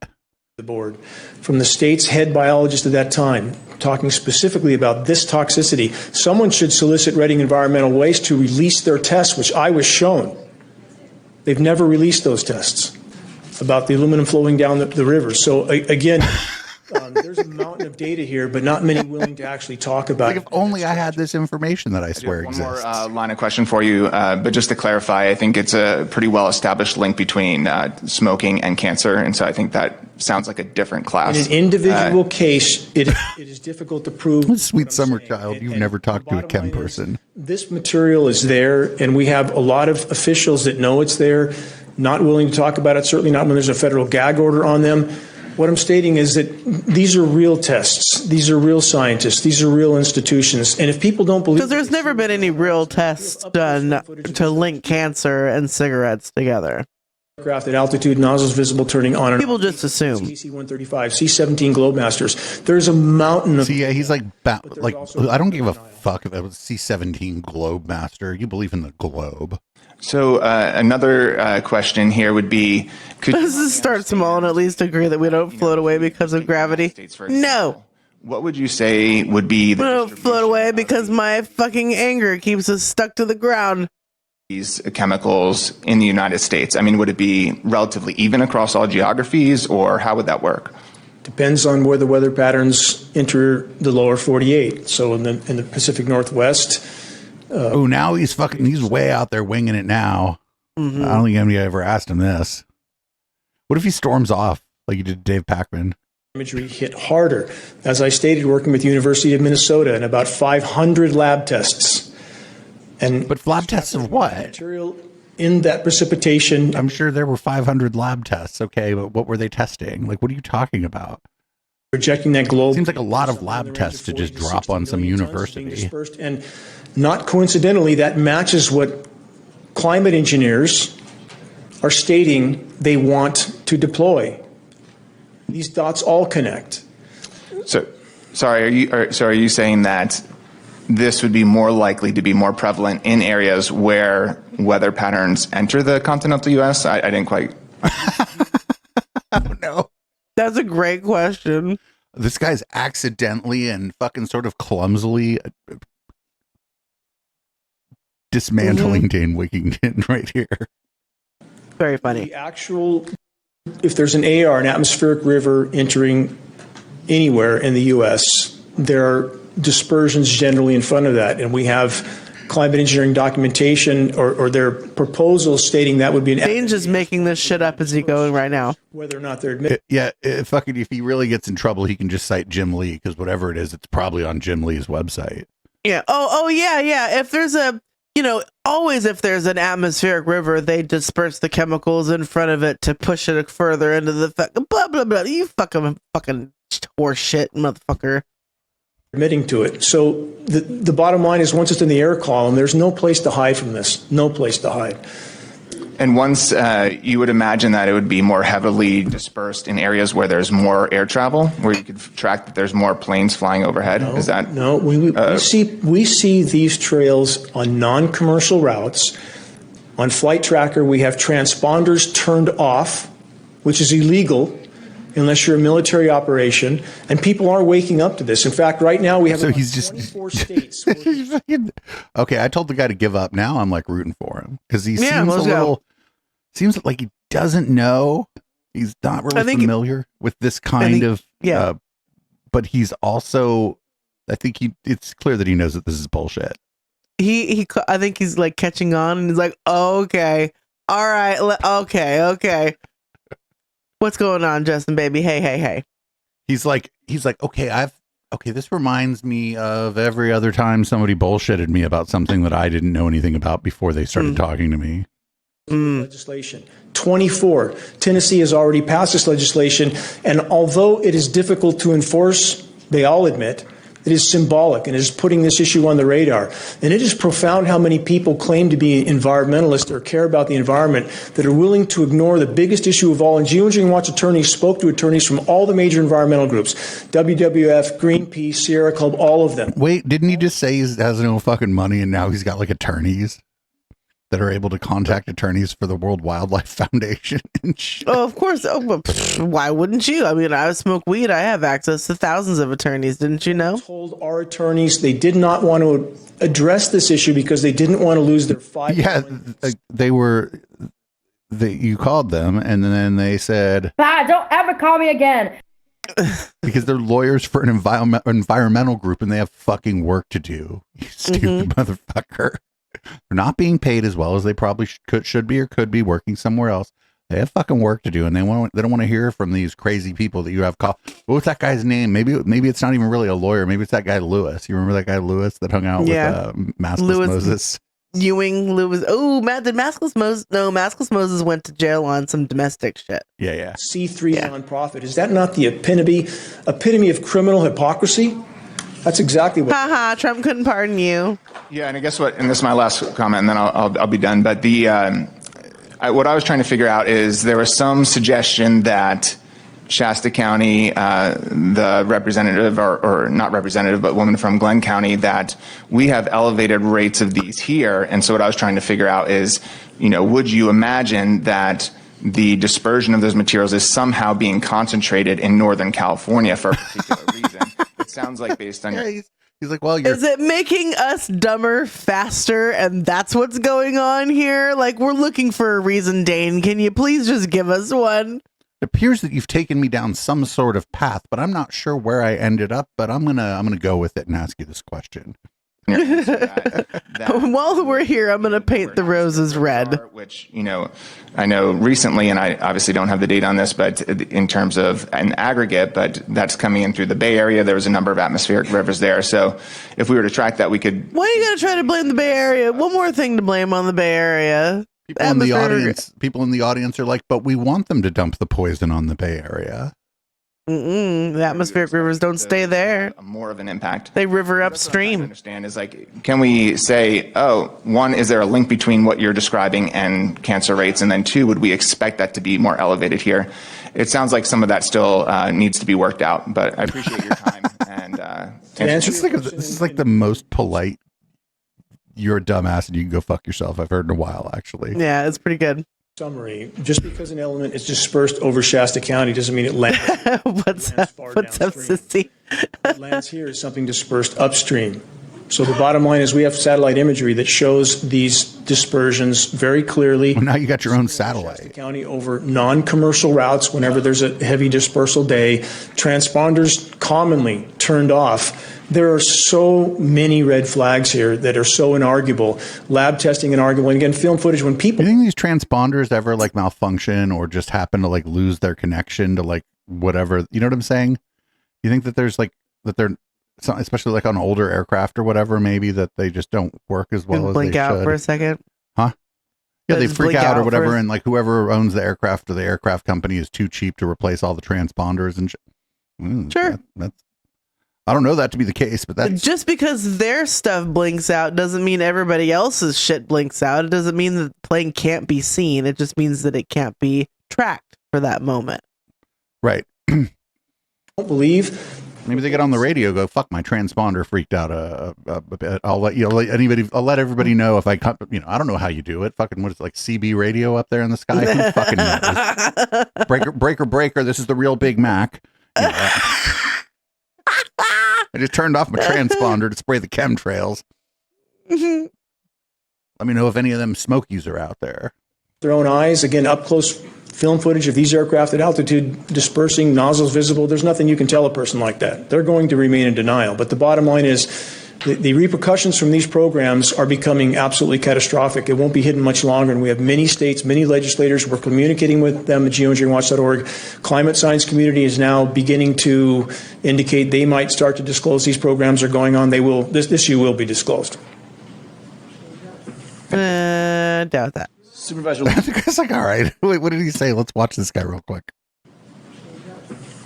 The board from the state's head biologist at that time, talking specifically about this toxicity. Someone should solicit Reading Environmental Waste to release their tests, which I was shown. They've never released those tests about the aluminum flowing down the river. So again, there's a mountain of data here, but not many willing to actually talk about it. If only I had this information that I swear exists. One more line of question for you, but just to clarify, I think it's a pretty well-established link between smoking and cancer, and so I think that sounds like a different class. In an individual case, it is difficult to prove. Sweet summer child, you've never talked to a chem person. This material is there, and we have a lot of officials that know it's there, not willing to talk about it, certainly not when there's a federal gag order on them. What I'm stating is that these are real tests. These are real scientists. These are real institutions. And if people don't believe... Because there's never been any real tests done to link cancer and cigarettes together. Aircraft at altitude, nozzles visible, turning on and people just assume. C-135, C-17 Globemasters. There's a mountain of... See, he's like I don't give a fuck if it was C-17 Globemaster. You believe in the globe. So another question here would be... Let's just start small and at least agree that we don't float away because of gravity. No. What would you say would be... We don't float away because my fucking anger keeps us stuck to the ground. These chemicals in the United States? I mean, would it be relatively even across all geographies, or how would that work? Depends on where the weather patterns enter the lower 48. So in the Pacific Northwest. Now he's way out there winging it now. Mm-hmm. I don't think anybody ever asked him this. What if he storms off like you did Dave Pacman? Imagery hit harder. As I stated, working with the University of Minnesota and about 500 lab tests. But lab tests of what? Material in that precipitation. I'm sure there were 500 lab tests. Okay, but what were they testing? Like, what are you talking about? Projecting that globe. Seems like a lot of lab tests to just drop on some university. And not coincidentally, that matches what climate engineers are stating they want to deploy. These dots all connect. So, are you saying that this would be more likely to be more prevalent in areas where weather patterns enter the continental U.S.? I didn't quite... I don't know. That's a great question. This guy's accidentally and fucking sort of clumsily dismantling Dane Wigington right here. Very funny. The actual... If there's an AR, an atmospheric river, entering anywhere in the U.S., there are dispersions generally in front of that. And we have climate engineering documentation or their proposals stating that would be an... Dane's just making this shit up as he going right now. Whether or not they're admitting... If he really gets in trouble, he can just cite Jim Lee, because whatever it is, it's probably on Jim Lee's website. Yeah. Oh, yeah. If there's always if there's an atmospheric river, they disperse the chemicals in front of it to push it further into the blah, blah, blah. You fucking horse shit, motherfucker. Admitting to it. So the bottom line is, once it's in the air column, there's no place to hide from this. No place to hide. And once you would imagine that it would be more heavily dispersed in areas where there's more air travel, where you could track that there's more planes flying overhead. No, is that no? We see these trails on non-commercial routes. On Flight Tracker, we have transponders turned off, which is illegal unless you're a military operation, and people are waking up to this. In fact, right now we have 24 states. Okay, I told the guy to give up. Now I'm like rooting for him, because he seems like he doesn't know. He's not really familiar with this kind of but he's also, I think it's clear that he knows that this is bullshit. I think he's like catching on, and he's like, oh, okay, all right, okay. What's going on, Justin, baby? Hey. He's like, okay, this reminds me of every other time somebody bullshitted me about something that I didn't know anything about before they started talking to me. Legislation. 24. Tennessee has already passed this legislation, and although it is difficult to enforce, they all admit, it is symbolic and is putting this issue on the radar. And it is profound how many people claim to be environmentalists or care about the environment that are willing to ignore the biggest issue of all. And Geoengineering Watch attorneys spoke to attorneys from all the major environmental groups, WWF, Greenpeace, Sierra Club, all of them. Wait, didn't he just say he has no fucking money and now he's got like attorneys that are able to contact attorneys for the World Wildlife Foundation and shit? Oh, of course. Why wouldn't you? I mean, I smoke weed. I have access to thousands of attorneys. Didn't you know? Told our attorneys they did not want to address this issue because they didn't want to lose their $5 million. You called them and then they said, don't ever call me again. Because they're lawyers for an environmental group and they have fucking work to do. You stupid motherfucker. They're not being paid as well as they probably should be or could be, working somewhere else. They have fucking work to do, and they don't want to hear from these crazy people that you have called. What's that guy's name? Maybe it's not even really a lawyer. Maybe it's that guy Lewis. You remember that guy Lewis that hung out with Maskless Moses? Ewing Lewis. Oh, did Maskless Moses? No, Maskless Moses went to jail on some domestic shit. Yeah. C3 nonprofit. Is that not the epitome of criminal hypocrisy? That's exactly what. Haha, Trump couldn't pardon you. Yeah, and I guess and this is my last comment, and then I'll be done. But what I was trying to figure out is there was some suggestion that Shasta County, the representative, or not representative, but woman from Glenn County, that we have elevated rates of these here. And so what I was trying to figure out is, would you imagine that the dispersion of those materials is somehow being concentrated in Northern California for a particular reason? It sounds like based on he's like, well, is it making us dumber faster, and that's what's going on here? Like, we're looking for a reason, Dane. Can you please just give us one? It appears that you've taken me down some sort of path, but I'm not sure where I ended up. But I'm gonna go with it and ask you this question. While we're here, I'm gonna paint the roses red. Which I know recently, and I obviously don't have the data on this, but in terms of an aggregate, but that's coming in through the Bay Area. There was a number of atmospheric rivers there. So if we were to track that, we could. Why are you gonna try to blame the Bay Area? One more thing to blame on the Bay Area. People in the audience are like, but we want them to dump the poison on the Bay Area. The atmospheric rivers don't stay there. More of an impact. They river upstream. What I'm trying to understand is, like, can we say, one, is there a link between what you're describing and cancer rates? And then two, would we expect that to be more elevated here? It sounds like some of that still needs to be worked out, but I appreciate your time. This is like the most polite, you're a dumbass and you can go fuck yourself, I've heard in a while, actually. Yeah, it's pretty good. Summary, just because an element is dispersed over Shasta County doesn't mean it lands. What's up, sissy? What lands here is something dispersed upstream. So the bottom line is we have satellite imagery that shows these dispersions very clearly. Well, now you got your own satellite. Shasta County over non-commercial routes whenever there's a heavy dispersal day. Transponders commonly turned off. There are so many red flags here that are so inarguable. Lab testing inarguable. And again, film footage when people... Do you think these transponders ever like malfunction or just happen to like lose their connection to like whatever? You know what I'm saying? You think that there's like, that they're... especially like on older aircraft or whatever, maybe that they just don't work as well as they should. Blink out for a second. Huh? Yeah, they Just freak blink out or out whatever, for a- and like whoever owns the aircraft or the aircraft company is too cheap to replace all the transponders and Sure. That's I don't know that to be the case, but that's Just because their stuff blinks out doesn't mean everybody else's shit blinks out. It doesn't mean that the plane can't be seen. It just means that it can't be tracked for that moment. right. don't believe... Maybe they get on the radio, go, fuck, my transponder freaked out a bit. I'll let everybody know if I cut, I don't know how you do it. Fucking, what is it, like CB radio up there in the sky? Who fucking knows? Breaker, this is the real Big Mac. I just turned off my transponder to spray the chemtrails. Let me know if any of them smokies are out there. Their own eyes, again, up close film footage of these aircraft at altitude dispersing, nozzles visible. There's nothing you can tell a person like that. They're going to remain in denial. But the bottom line is the repercussions from these programs are becoming absolutely catastrophic. It won't be hidden much longer. And we have many states, many legislators. We're communicating with them at geoengineeringwatch.org. Climate science community is now beginning to indicate they might start to disclose these programs are going on. They will. This issue will be disclosed. Doubt that. Supervisor. It's like, all right. Wait, what did he say? Let's watch this guy real quick.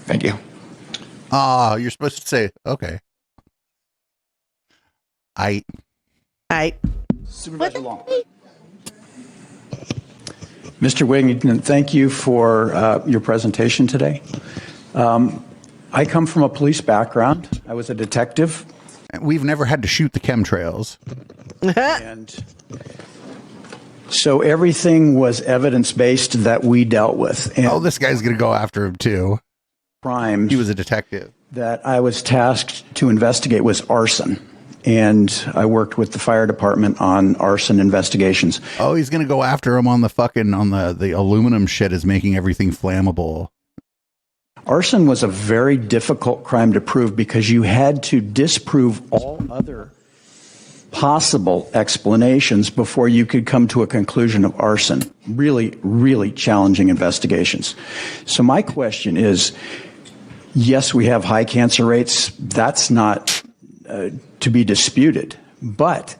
Thank you. You're supposed to say, okay. Supervisor Long. Mr. Wigington, thank you for your presentation today. I come from a police background. I was a detective. We've never had to shoot the chemtrails. And so everything was evidence-based that we dealt with. And this guy's going to go after him too. Crimes. He was a detective. That I was tasked to investigate was arson. And I worked with the fire department on arson investigations. Oh, he's going to go after him on the fucking, on the aluminum shit is making everything flammable. Arson was a very difficult crime to prove because you had to disprove all other possible explanations before you could come to a conclusion of arson. Really, really challenging investigations. So my question is, yes, we have high cancer rates. That's not to be disputed. But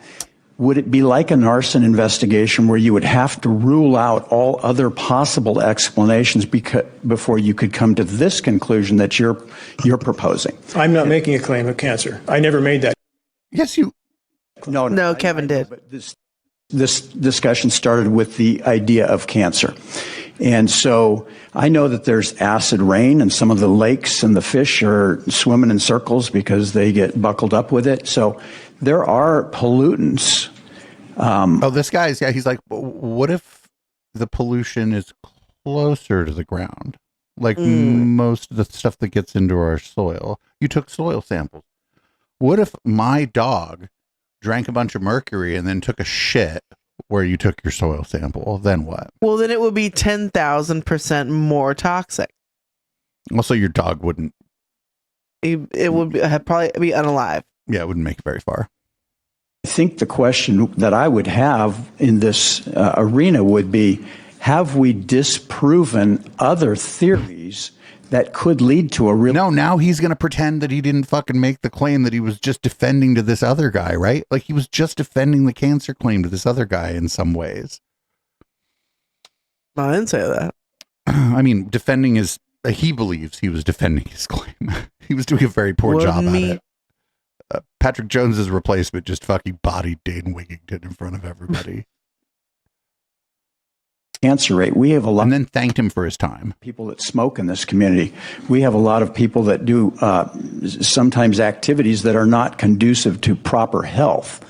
would it be like an arson investigation where you would have to rule out all other possible explanations before you could come to this conclusion that you're proposing? I'm not making a claim of cancer. I never made that. Yes, you. No, Kevin did. But this discussion started with the idea of cancer. And so I know that there's acid rain and some of the lakes and the fish are swimming in circles because they get buckled up with it. So there are pollutants. This guy's, he's like, what if the pollution is closer to the ground? Like most of the stuff that gets into our soil. You took soil samples. What if my dog drank a bunch of mercury and then took a shit where you took your soil sample? Then what? Well, then it would be 10,000% more toxic. Also, your dog wouldn't. It would probably be unalive. Yeah, it wouldn't make it very far. I think the question that I would have in this arena would be, have we disproven other theories that could lead to a real... No, now he's going to pretend that he didn't fucking make the claim that he was just defending to this other guy, right? Like he was just defending the cancer claim to this other guy in some ways. I didn't say that. I mean, defending his... he believes he was defending his claim. He was doing a very poor job at it. Patrick Jones's replacement just fucking bodied Dane Wigington in front of everybody. Cancer rate. We have a lot. And then thanked him for his time. People that smoke in this community. We have a lot of people that do sometimes activities that are not conducive to proper health.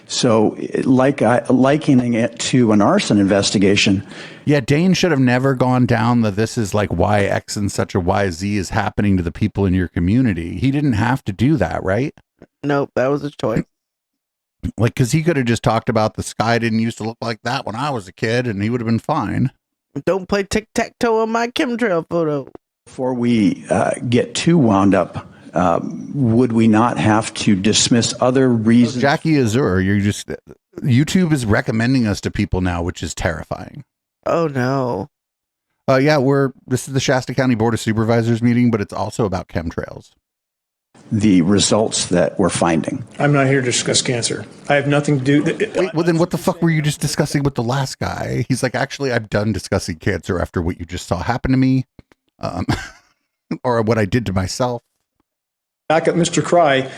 So, likening it to an arson investigation. Yeah, Dane should have never gone down the this is like why X and such a Y Z is happening to the people in your community. He didn't have to do that, right? Nope, that was a choice. Like, because he could have just talked about the sky didn't used to look like that when I was a kid, and he would have been fine. Don't play tic-tac-toe on my chemtrail photo. Before we get too wound up, would we not have to dismiss other reasons? Jackie Azur, YouTube is recommending us to people now, which is terrifying. Oh no. Yeah, this is the Shasta County Board of Supervisors meeting, but it's also about chemtrails. The results that we're finding. I'm not here to discuss cancer. I have nothing to do. Wait, well, then what the fuck were you just discussing with the last guy? He's like, actually, I'm done discussing cancer after what you just saw happen to me, or what I did to myself. Back up, Mr. Cry.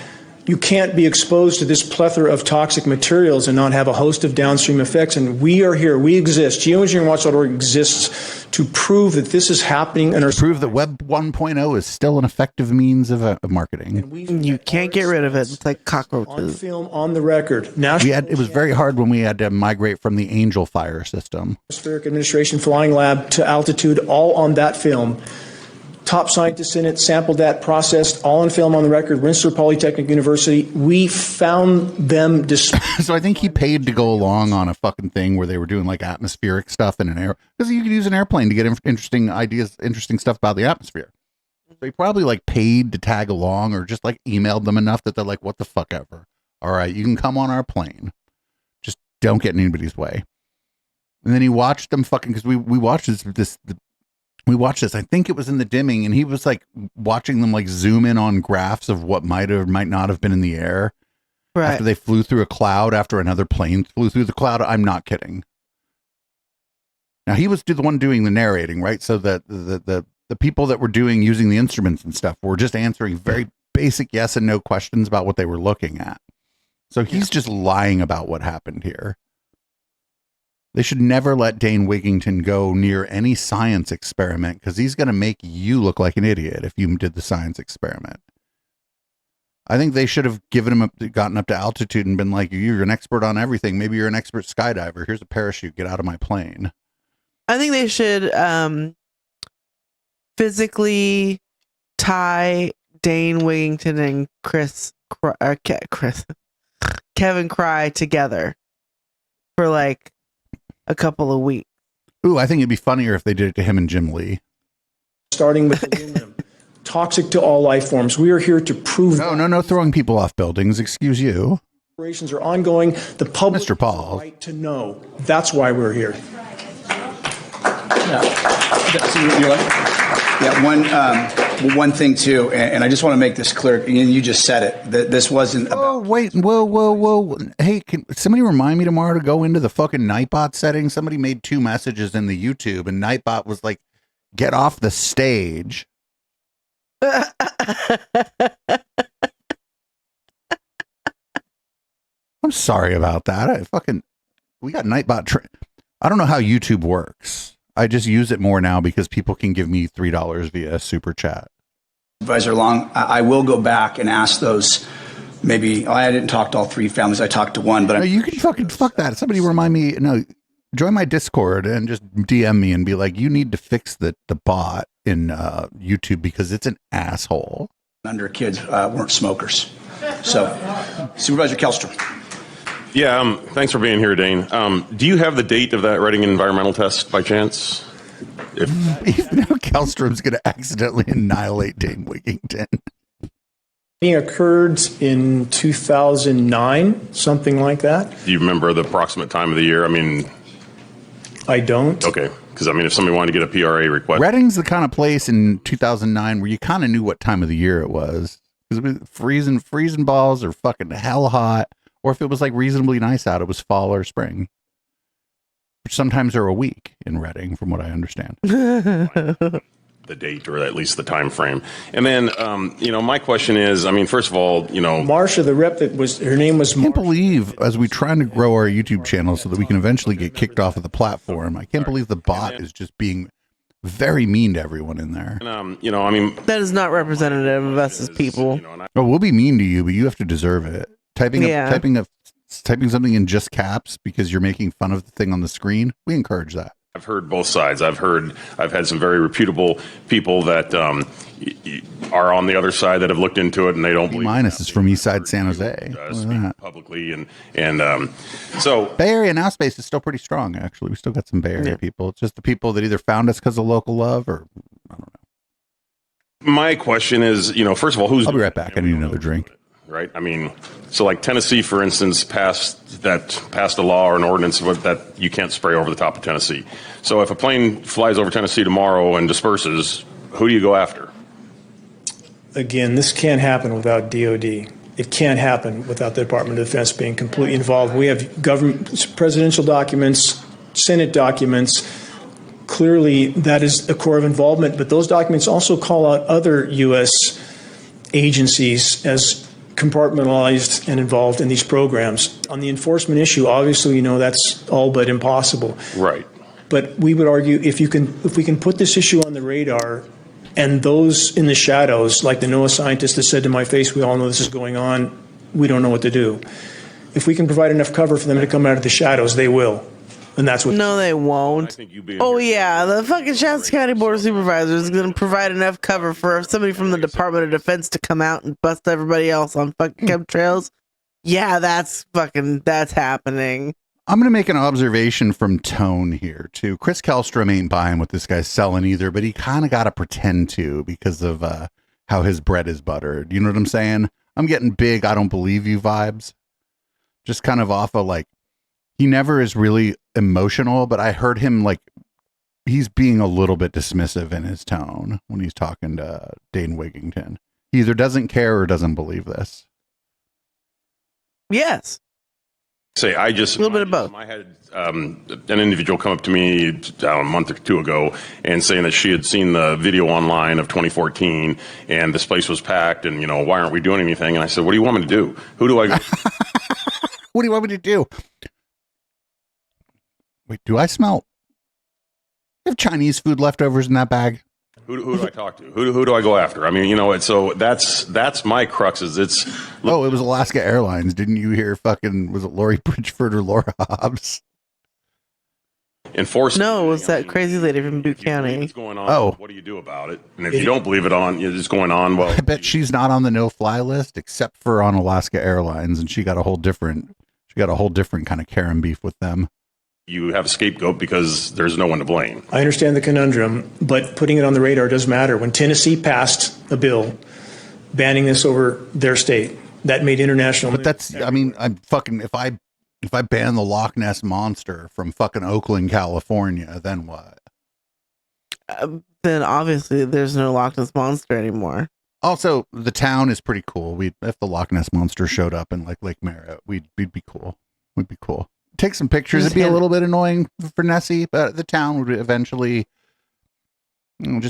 You can't be exposed to this plethora of toxic materials and not have a host of downstream effects. And we are here. We exist. Geoengineeringwatch.org exists to prove that this is happening. And prove that Web 1.0 is still an effective means of marketing. You can't get rid of it. It's like cockroaches. On film, on the record. It was very hard when we had to migrate from the Angel Fire system. Atmospheric Administration Flying Lab to altitude, all on that film. Top scientists in it sampled that, processed, all on film on the record. Rensselaer Polytechnic University. We found them. So I think he paid to go along on a fucking thing where they were doing like atmospheric stuff in an air, because you could use an airplane to get interesting ideas, interesting stuff about the atmosphere. So he probably like paid to tag along, or just like emailed them enough that they're like, what the fuck ever. All right, you can come on our plane. Just don't get in anybody's way. And then he watched them fucking, because we watched we watched this, I think it was in the dimming, and he was like watching them like zoom in on graphs of what might or might not have been in the air. Right. After they flew through a cloud, after another plane flew through the cloud. I'm not kidding. Now he was the one doing the narrating, right? So that the people that were using the instruments and stuff were just answering very basic yes and no questions about what they were looking at. So he's just lying about what happened here. They should never let Dane Wigington go near any science experiment, because he's going to make you look like an idiot if you did the science experiment. I think they should have gotten up to altitude and been like, you're an expert on everything. Maybe you're an expert skydiver. Here's a parachute. Get out of my plane. I think they should physically tie Dane Wigington and Kevin Cry together for like a couple of weeks. Ooh, I think it'd be funnier if they did it to him and Jim Lee. Starting with aluminum, toxic to all life forms. We are here to prove. No throwing people off buildings. Excuse you. Operations are ongoing. The public Mr. Paul. has the right to know. That's why we're here. One thing too, and I just want to make this clear, and you just said it, that this wasn't about... Oh, wait, whoa. Hey, can somebody remind me tomorrow to go into the fucking Nightbot settings? Somebody made 2 messages in the YouTube, and Nightbot was like, get off the stage. I'm sorry about that. We got Nightbot. I don't know how YouTube works. I just use it more now because people can give me $3 via super chat. Advisor Long, I will go back and ask those. Maybe I didn't talk to all 3 families. I talked to one, but you can fuck that. Somebody remind me. No, join my Discord and just DM me and be like, you need to fix the bot in YouTube because it's an asshole. Under kids weren't smokers. So, Supervisor Kellstrom. Yeah, thanks for being here, Dane. Do you have the date of that Reading environmental test by chance? Now Kellstrom's going to accidentally annihilate Dane Wigington. It occurred in 2009, something like that. Do you remember the approximate time of the year? I mean... I don't. Okay, because I mean, if somebody wanted to get a PRA request... Reading's the kind of place in 2009 where you kind of knew what time of the year it was. Because it was freezing balls or fucking hell hot. Or if it was like reasonably nice out, it was fall or spring. Which sometimes are a week in Reading, from what I understand. The date, or at least the time frame. And then, my question is, I mean, first of all, Marsha, the rep her name was Marsha. I can't believe, as we're trying to grow our YouTube channel so that we can eventually get kicked off of the platform, I can't believe the bot is just being very mean to everyone in there. And, I mean... That is not representative of us as people. We'll be mean to you, but you have to deserve it. Typing something in just caps because you're making fun of the thing on the screen, we encourage that. I've heard both sides. I've had some very reputable people that are on the other side that have looked into it, and they don't believe. Minus is from Eastside San Jose. Speak publicly, and so Bay Area Now Space is still pretty strong. Actually, we still got some Bay Area people. It's just the people that either found us because of local love, or I don't know. My question is, first of all, who's? I'll be right back. I need another drink. Right. I mean, so like Tennessee, for instance, passed a law or an ordinance that you can't spray over the top of Tennessee. So if a plane flies over Tennessee tomorrow and disperses, who do you go after? Again, this can't happen without DOD. It can't happen without the Department of Defense being completely involved. We have government presidential documents, Senate documents. Clearly, that is a core of involvement, but those documents also call out other U.S. agencies as compartmentalized and involved in these programs. On the enforcement issue, obviously, that's all but impossible. Right. But we would argue if we can put this issue on the radar, and those in the shadows, like the NOAA scientist that said to my face, we all know this is going on, we don't know what to do. If we can provide enough cover for them to come out of the shadows, they will. And that's what. No, they won't. Oh yeah, the fucking Shasta County Board of Supervisors is going to provide enough cover for somebody from the Department of Defense to come out and bust everybody else on fucking chemtrails. Yeah, that's happening. I'm going to make an observation from tone here too. Chris Kellstrom ain't buying what this guy's selling either, but he kind of got to pretend to because of how his bread is buttered. You know what I'm saying? I'm getting big I don't believe you vibes. Just kind of off of like, he never is really emotional, but I heard him like he's being a little bit dismissive in his tone when he's talking to Dane Wigington. He either doesn't care or doesn't believe this. Yes. Say, a little bit of both. I had an individual come up to me a month or two ago and saying that she had seen the video online of 2014 and this place was packed and, why aren't we doing anything? And I said, what do you want me to do? Who do I go? What do you want me to do? Wait, do I smell? You have Chinese food leftovers in that bag? Who do I talk to? Who do I go after? I mean, so that's my crux. Is it was Alaska Airlines. Didn't you hear was it Lori Bridgeford or Laura Hobbs? Enforcement. No, it was that crazy lady from Butte County. What's going on? What do you do about it? And if you don't believe it's going on, well, I bet she's not on the no-fly list except for on Alaska Airlines, and she got a whole different kind of Karen beef with them. You have a scapegoat because there's no one to blame. I understand the conundrum, but putting it on the radar does matter. When Tennessee passed a bill banning this over their state, that made international. But that's, I mean, I'm fucking, if I ban the Loch Ness Monster from fucking Oakland, California, then what? Then obviously there's no Loch Ness Monster anymore. Also, the town is pretty cool. If the Loch Ness Monster showed up in like Lake Merritt, we'd be cool. We'd be cool. Take some pictures. It'd be a little bit annoying for Nessie, but the town would eventually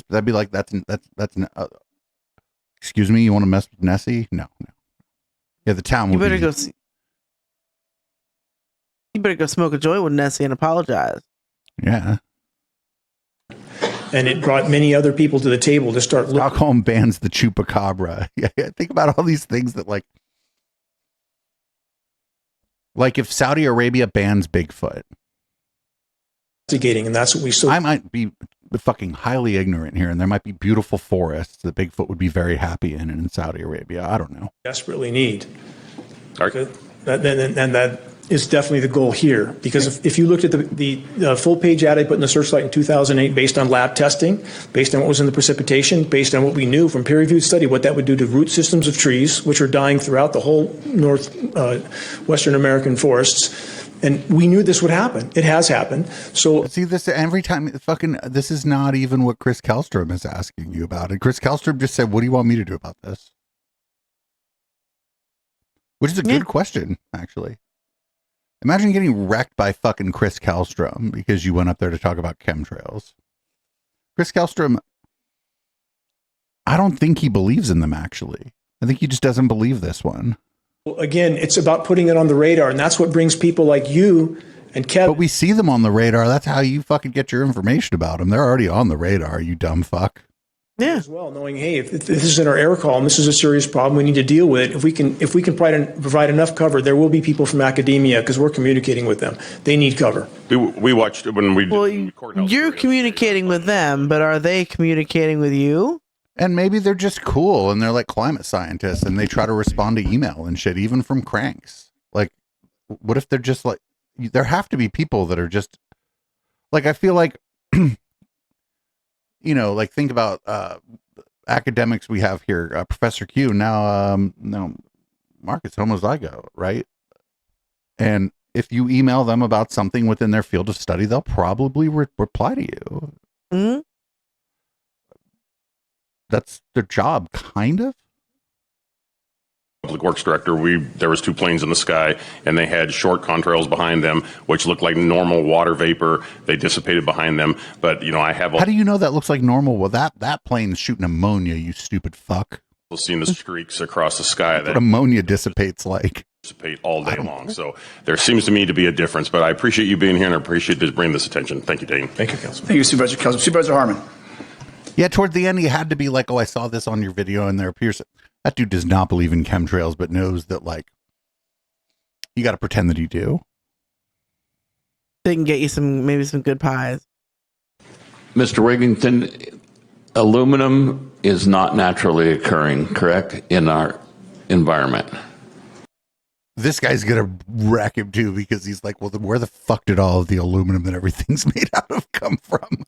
that'd be like that's excuse me, you want to mess with Nessie? No. Yeah, the town. You better go smoke a joint with Nessie and apologize. Yeah. And it brought many other people to the table to start. Stockholm bans the chupacabra. Yeah, think about all these things that like if Saudi Arabia bans Bigfoot. And that's what we saw. I might be fucking highly ignorant here, and there might be beautiful forests that Bigfoot would be very happy in Saudi Arabia. I don't know. Desperately need. That is definitely the goal here. Because if you looked at the full page ad I put in the Searchlight in 2008, based on lab testing, based on what was in the precipitation, based on what we knew from peer-reviewed study, what that would do to root systems of trees, which are dying throughout the whole Western American forests. And we knew this would happen. It has happened. So see this every time. This is not even what Chris Kellstrom is asking you about. And Chris Kellstrom just said, "What do you want me to do about this?" Which is a good question, actually. Imagine getting wrecked by fucking Chris Kellstrom because you went up there to talk about chemtrails. Chris Kellstrom, I don't think he believes in them, actually. I think he just doesn't believe this one. Again, it's about putting it on the radar, and that's what brings people like you and Kevin. But we see them on the radar. That's how you fucking get your information about them. They're already on the radar, you dumb fuck. as well, knowing, hey, if this is in our air column, this is a serious problem, we need to deal with it. If we can provide enough cover, there will be people from academia, because we're communicating with them. They need cover. We watched when we. Well, you're communicating with them, but are they communicating with you? And maybe they're just cool and they're like climate scientists and they try to respond to email and shit, even from cranks. Like, what if they're just like, there have to be people that are just like, I feel like, you know, like think about academics we have here, Professor Q, now Marcus homozygote, right? And if you email them about something within their field of study, they'll probably reply to you. Mm-hmm. That's their job, kind of. Public Works Director, there was 2 planes in the sky, and they had short contrails behind them, which looked like normal water vapor. They dissipated behind them, but you know, I have. How do you know that looks like normal? Well, that plane's shooting ammonia, you stupid fuck. Seen the streaks across the sky that ammonia dissipates like. Dissipate all day long. So there seems to me to be a difference. But I appreciate you being here, and I appreciate you bringing this attention. Thank you, Dane. Thank you, Councilman. Thank you, Supervisor Kelso. Supervisor Harmon. Yeah, toward the end, he had to be like, "Oh, I saw this on your video," and there appears that dude does not believe in chemtrails, but knows that like you got to pretend that you do. They can get you maybe some good pies. Mr. Wigington, aluminum is not naturally occurring, correct, in our environment? This guy's gonna wreck him too, because he's like, well, then where the fuck did all of the aluminum that everything's made out of come from?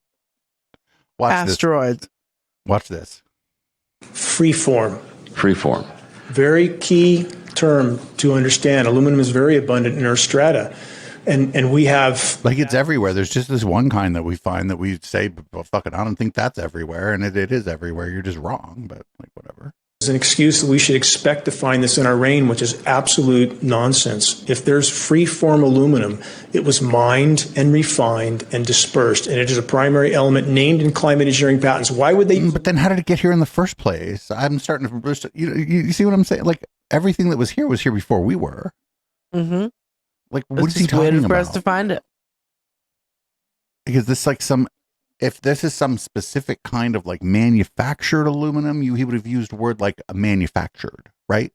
Watch asteroids. This. Watch this. Free form. Free form. Very key term to understand. Aluminum is very abundant in our strata. And we have... Like, it's everywhere. There's just this one kind that we find that we say, well, fuck it, I don't think that's everywhere. And it is everywhere. You're just wrong, but like, whatever. It's an excuse that we should expect to find this in our rain, which is absolute nonsense. If there's free-form aluminum, it was mined and refined and dispersed, and it is a primary element named in climate engineering patents. Why would they? But then how did it get here in the first place? I'm starting to, you see what I'm saying? Like, everything that was here before we were. Mm-hmm. Like, what is he talking waiting about? for us to find it. Because this like if this is some specific kind of like manufactured aluminum, he would have used a word like a manufactured, right?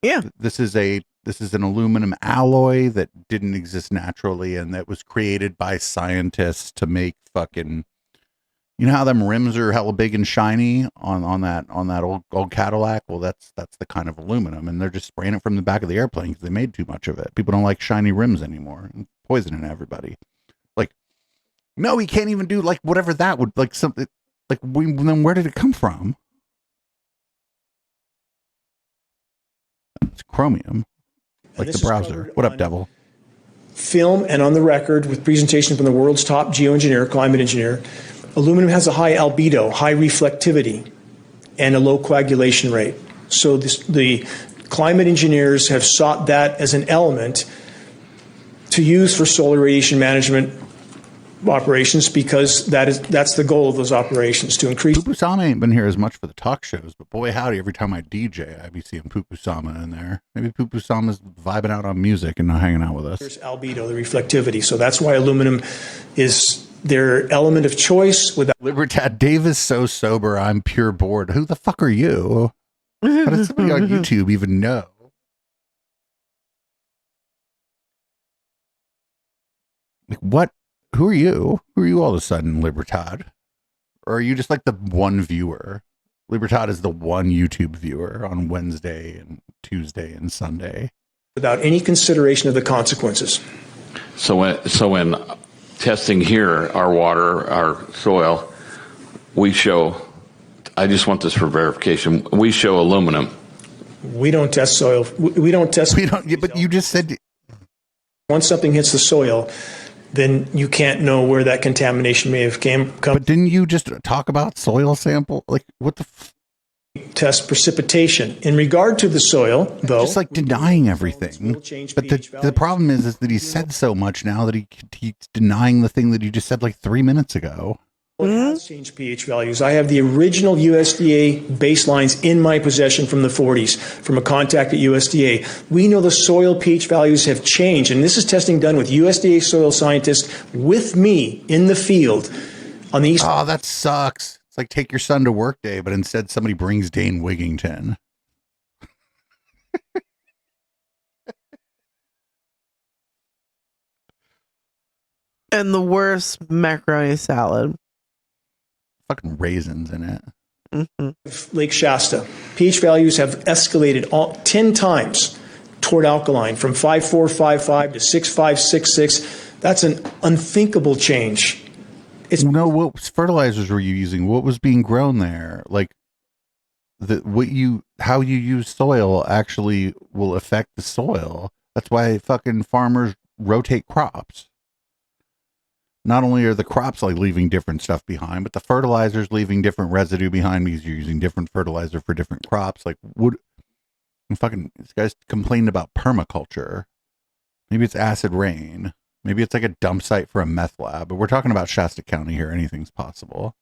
Yeah. This is an aluminum alloy that didn't exist naturally and that was created by scientists to make fucking, you know how them rims are hella big and shiny on that old Cadillac? Well, that's the kind of aluminum, and they're just spraying it from the back of the airplane because they made too much of it. People don't like shiny rims anymore. And poisoning everybody. Like, no, we can't even do like whatever that would like something like then where did it come from? It's chromium. Like the browser. What up, devil? Film and on the record with presentation from the world's top geoengineer, climate engineer, aluminum has a high albedo, high reflectivity, and a low coagulation rate. So the climate engineers have sought that as an element to use for solar radiation management operations, because that's the goal of those operations, to increase. Pupusama ain't been here as much for the talk shows, but boy howdy, every time I DJ, I be seeing Pupusama in there. Maybe Pupusama's vibing out on music and not hanging out with us. There's albedo, the reflectivity. So that's why aluminum is their element of choice. Without Libertad, Dave is so sober, I'm pure bored. Who the fuck are you? How does somebody on YouTube even know? Like, what? Who are you? Who are you all of a sudden, Libertad? Or are you just like the one viewer? Libertad is the one YouTube viewer on Wednesday and Tuesday and Sunday. Without any consideration of the consequences. So in testing here, our water, our soil, we show, I just want this for verification, we show aluminum. We don't test soil. We don't test. But you just said. Once something hits the soil, then you can't know where that contamination may have come. But didn't you just talk about soil sample? Like, what the? Test precipitation. In regard to the soil, though. Just like denying everything. But the problem is that he said so much now that he's denying the thing that he just said like 3 minutes ago. It has changed pH values. I have the original USDA baselines in my possession from the 40s, from a contact at USDA. We know the soil pH values have changed, and this is testing done with USDA soil scientists with me in the field on the east. Oh, that sucks. It's like take your son to work day, but instead somebody brings Dane Wigington. And the worst macaroni salad. Fucking raisins in it. Mm-hmm. Lake Shasta, pH values have escalated 10 times toward alkaline, from 5.455 to 6.566. That's an unthinkable change. What fertilizers were you using? What was being grown there? Like, how you use soil actually will affect the soil. That's why fucking farmers rotate crops. Not only are the crops like leaving different stuff behind, but the fertilizer's leaving different residue behind because you're using different fertilizer for different crops. Like, this guy's complaining about permaculture. Maybe it's acid rain. Maybe it's like a dump site for a meth lab. But we're talking about Shasta County here. Anything's possible.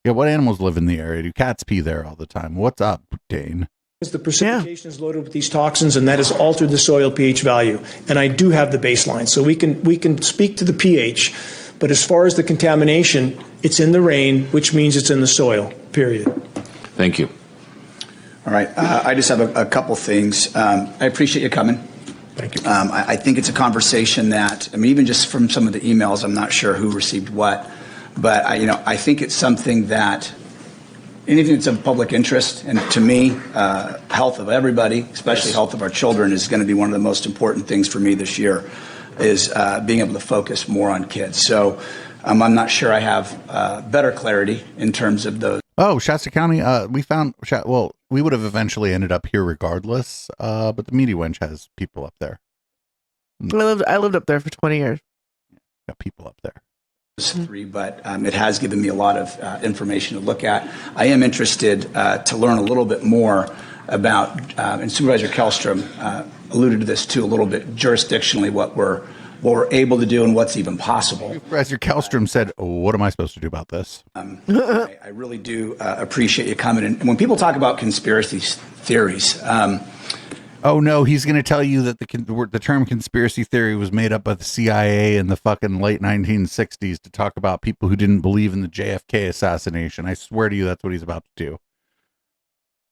Yeah, what animals live in the area? Do cats pee there all the time? What's up, Dane? The precipitation is loaded with these toxins, and that has altered the soil pH value. And I do have the baseline, so we can speak to the pH. But as far as the contamination, it's in the rain, which means it's in the soil. Period. Thank you. All right. I just have a couple things. I appreciate you coming. Thank you. I think it's a conversation that, even just from some of the emails, I'm not sure who received what, but I think it's something that anything that's of public interest, and to me, health of everybody, especially health of our children, is going to be one of the most important things for me this year, is being able to focus more on kids. So I'm not sure I have better clarity in terms of those. Oh, Shasta County, we found, we would have eventually ended up here regardless, but the meaty wench has people up there. I lived up there for 20 years. Got people up there. Three, but it has given me a lot of information to look at. I am interested to learn a little bit more about, and Supervisor Kellstrom alluded to this too a little bit, jurisdictionally, what we're able to do and what's even possible. Supervisor Kellstrom said, what am I supposed to do about this? I really do appreciate you coming in. And when people talk about conspiracy theories, oh no, he's going to tell you that the term conspiracy theory was made up by the CIA in the fucking late 1960s to talk about people who didn't believe in the JFK assassination. I swear to you, that's what he's about to do.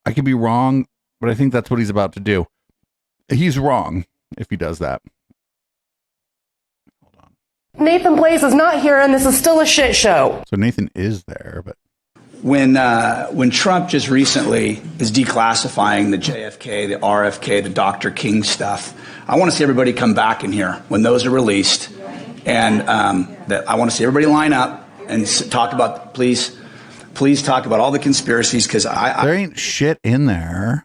I could be wrong, but I think that's what he's about to do. He's wrong if he does that. Nathan Blaze is not here, and this is still a shit show. So Nathan is there, but when Trump just recently is declassifying the JFK, the RFK, the Dr. King stuff, I want to see everybody come back in here when those are released, and that I want to see everybody line up and talk about, please talk about all the conspiracies, because there ain't shit in there.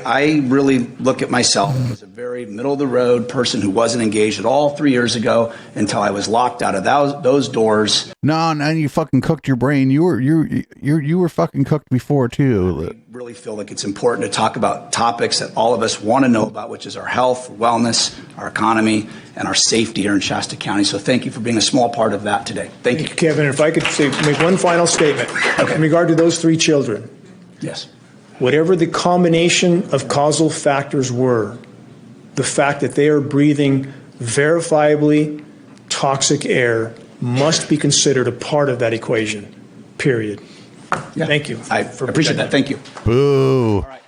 I really look at myself as a very middle-of-the-road person who wasn't engaged at all 3 years ago until I was locked out of those doors. No, you fucking cooked your brain. You were fucking cooked before too. I really feel like it's important to talk about topics that all of us want to know about, which is our health, wellness, our economy, and our safety here in Shasta County. So thank you for being a small part of that today. Thank you. Kevin, if I could make one final statement in regard to those three children. Yes. Whatever the combination of causal factors were, the fact that they are breathing verifiably toxic air must be considered a part of that equation, period. Yeah. Thank you. I appreciate that. Thank you. Boo. All right.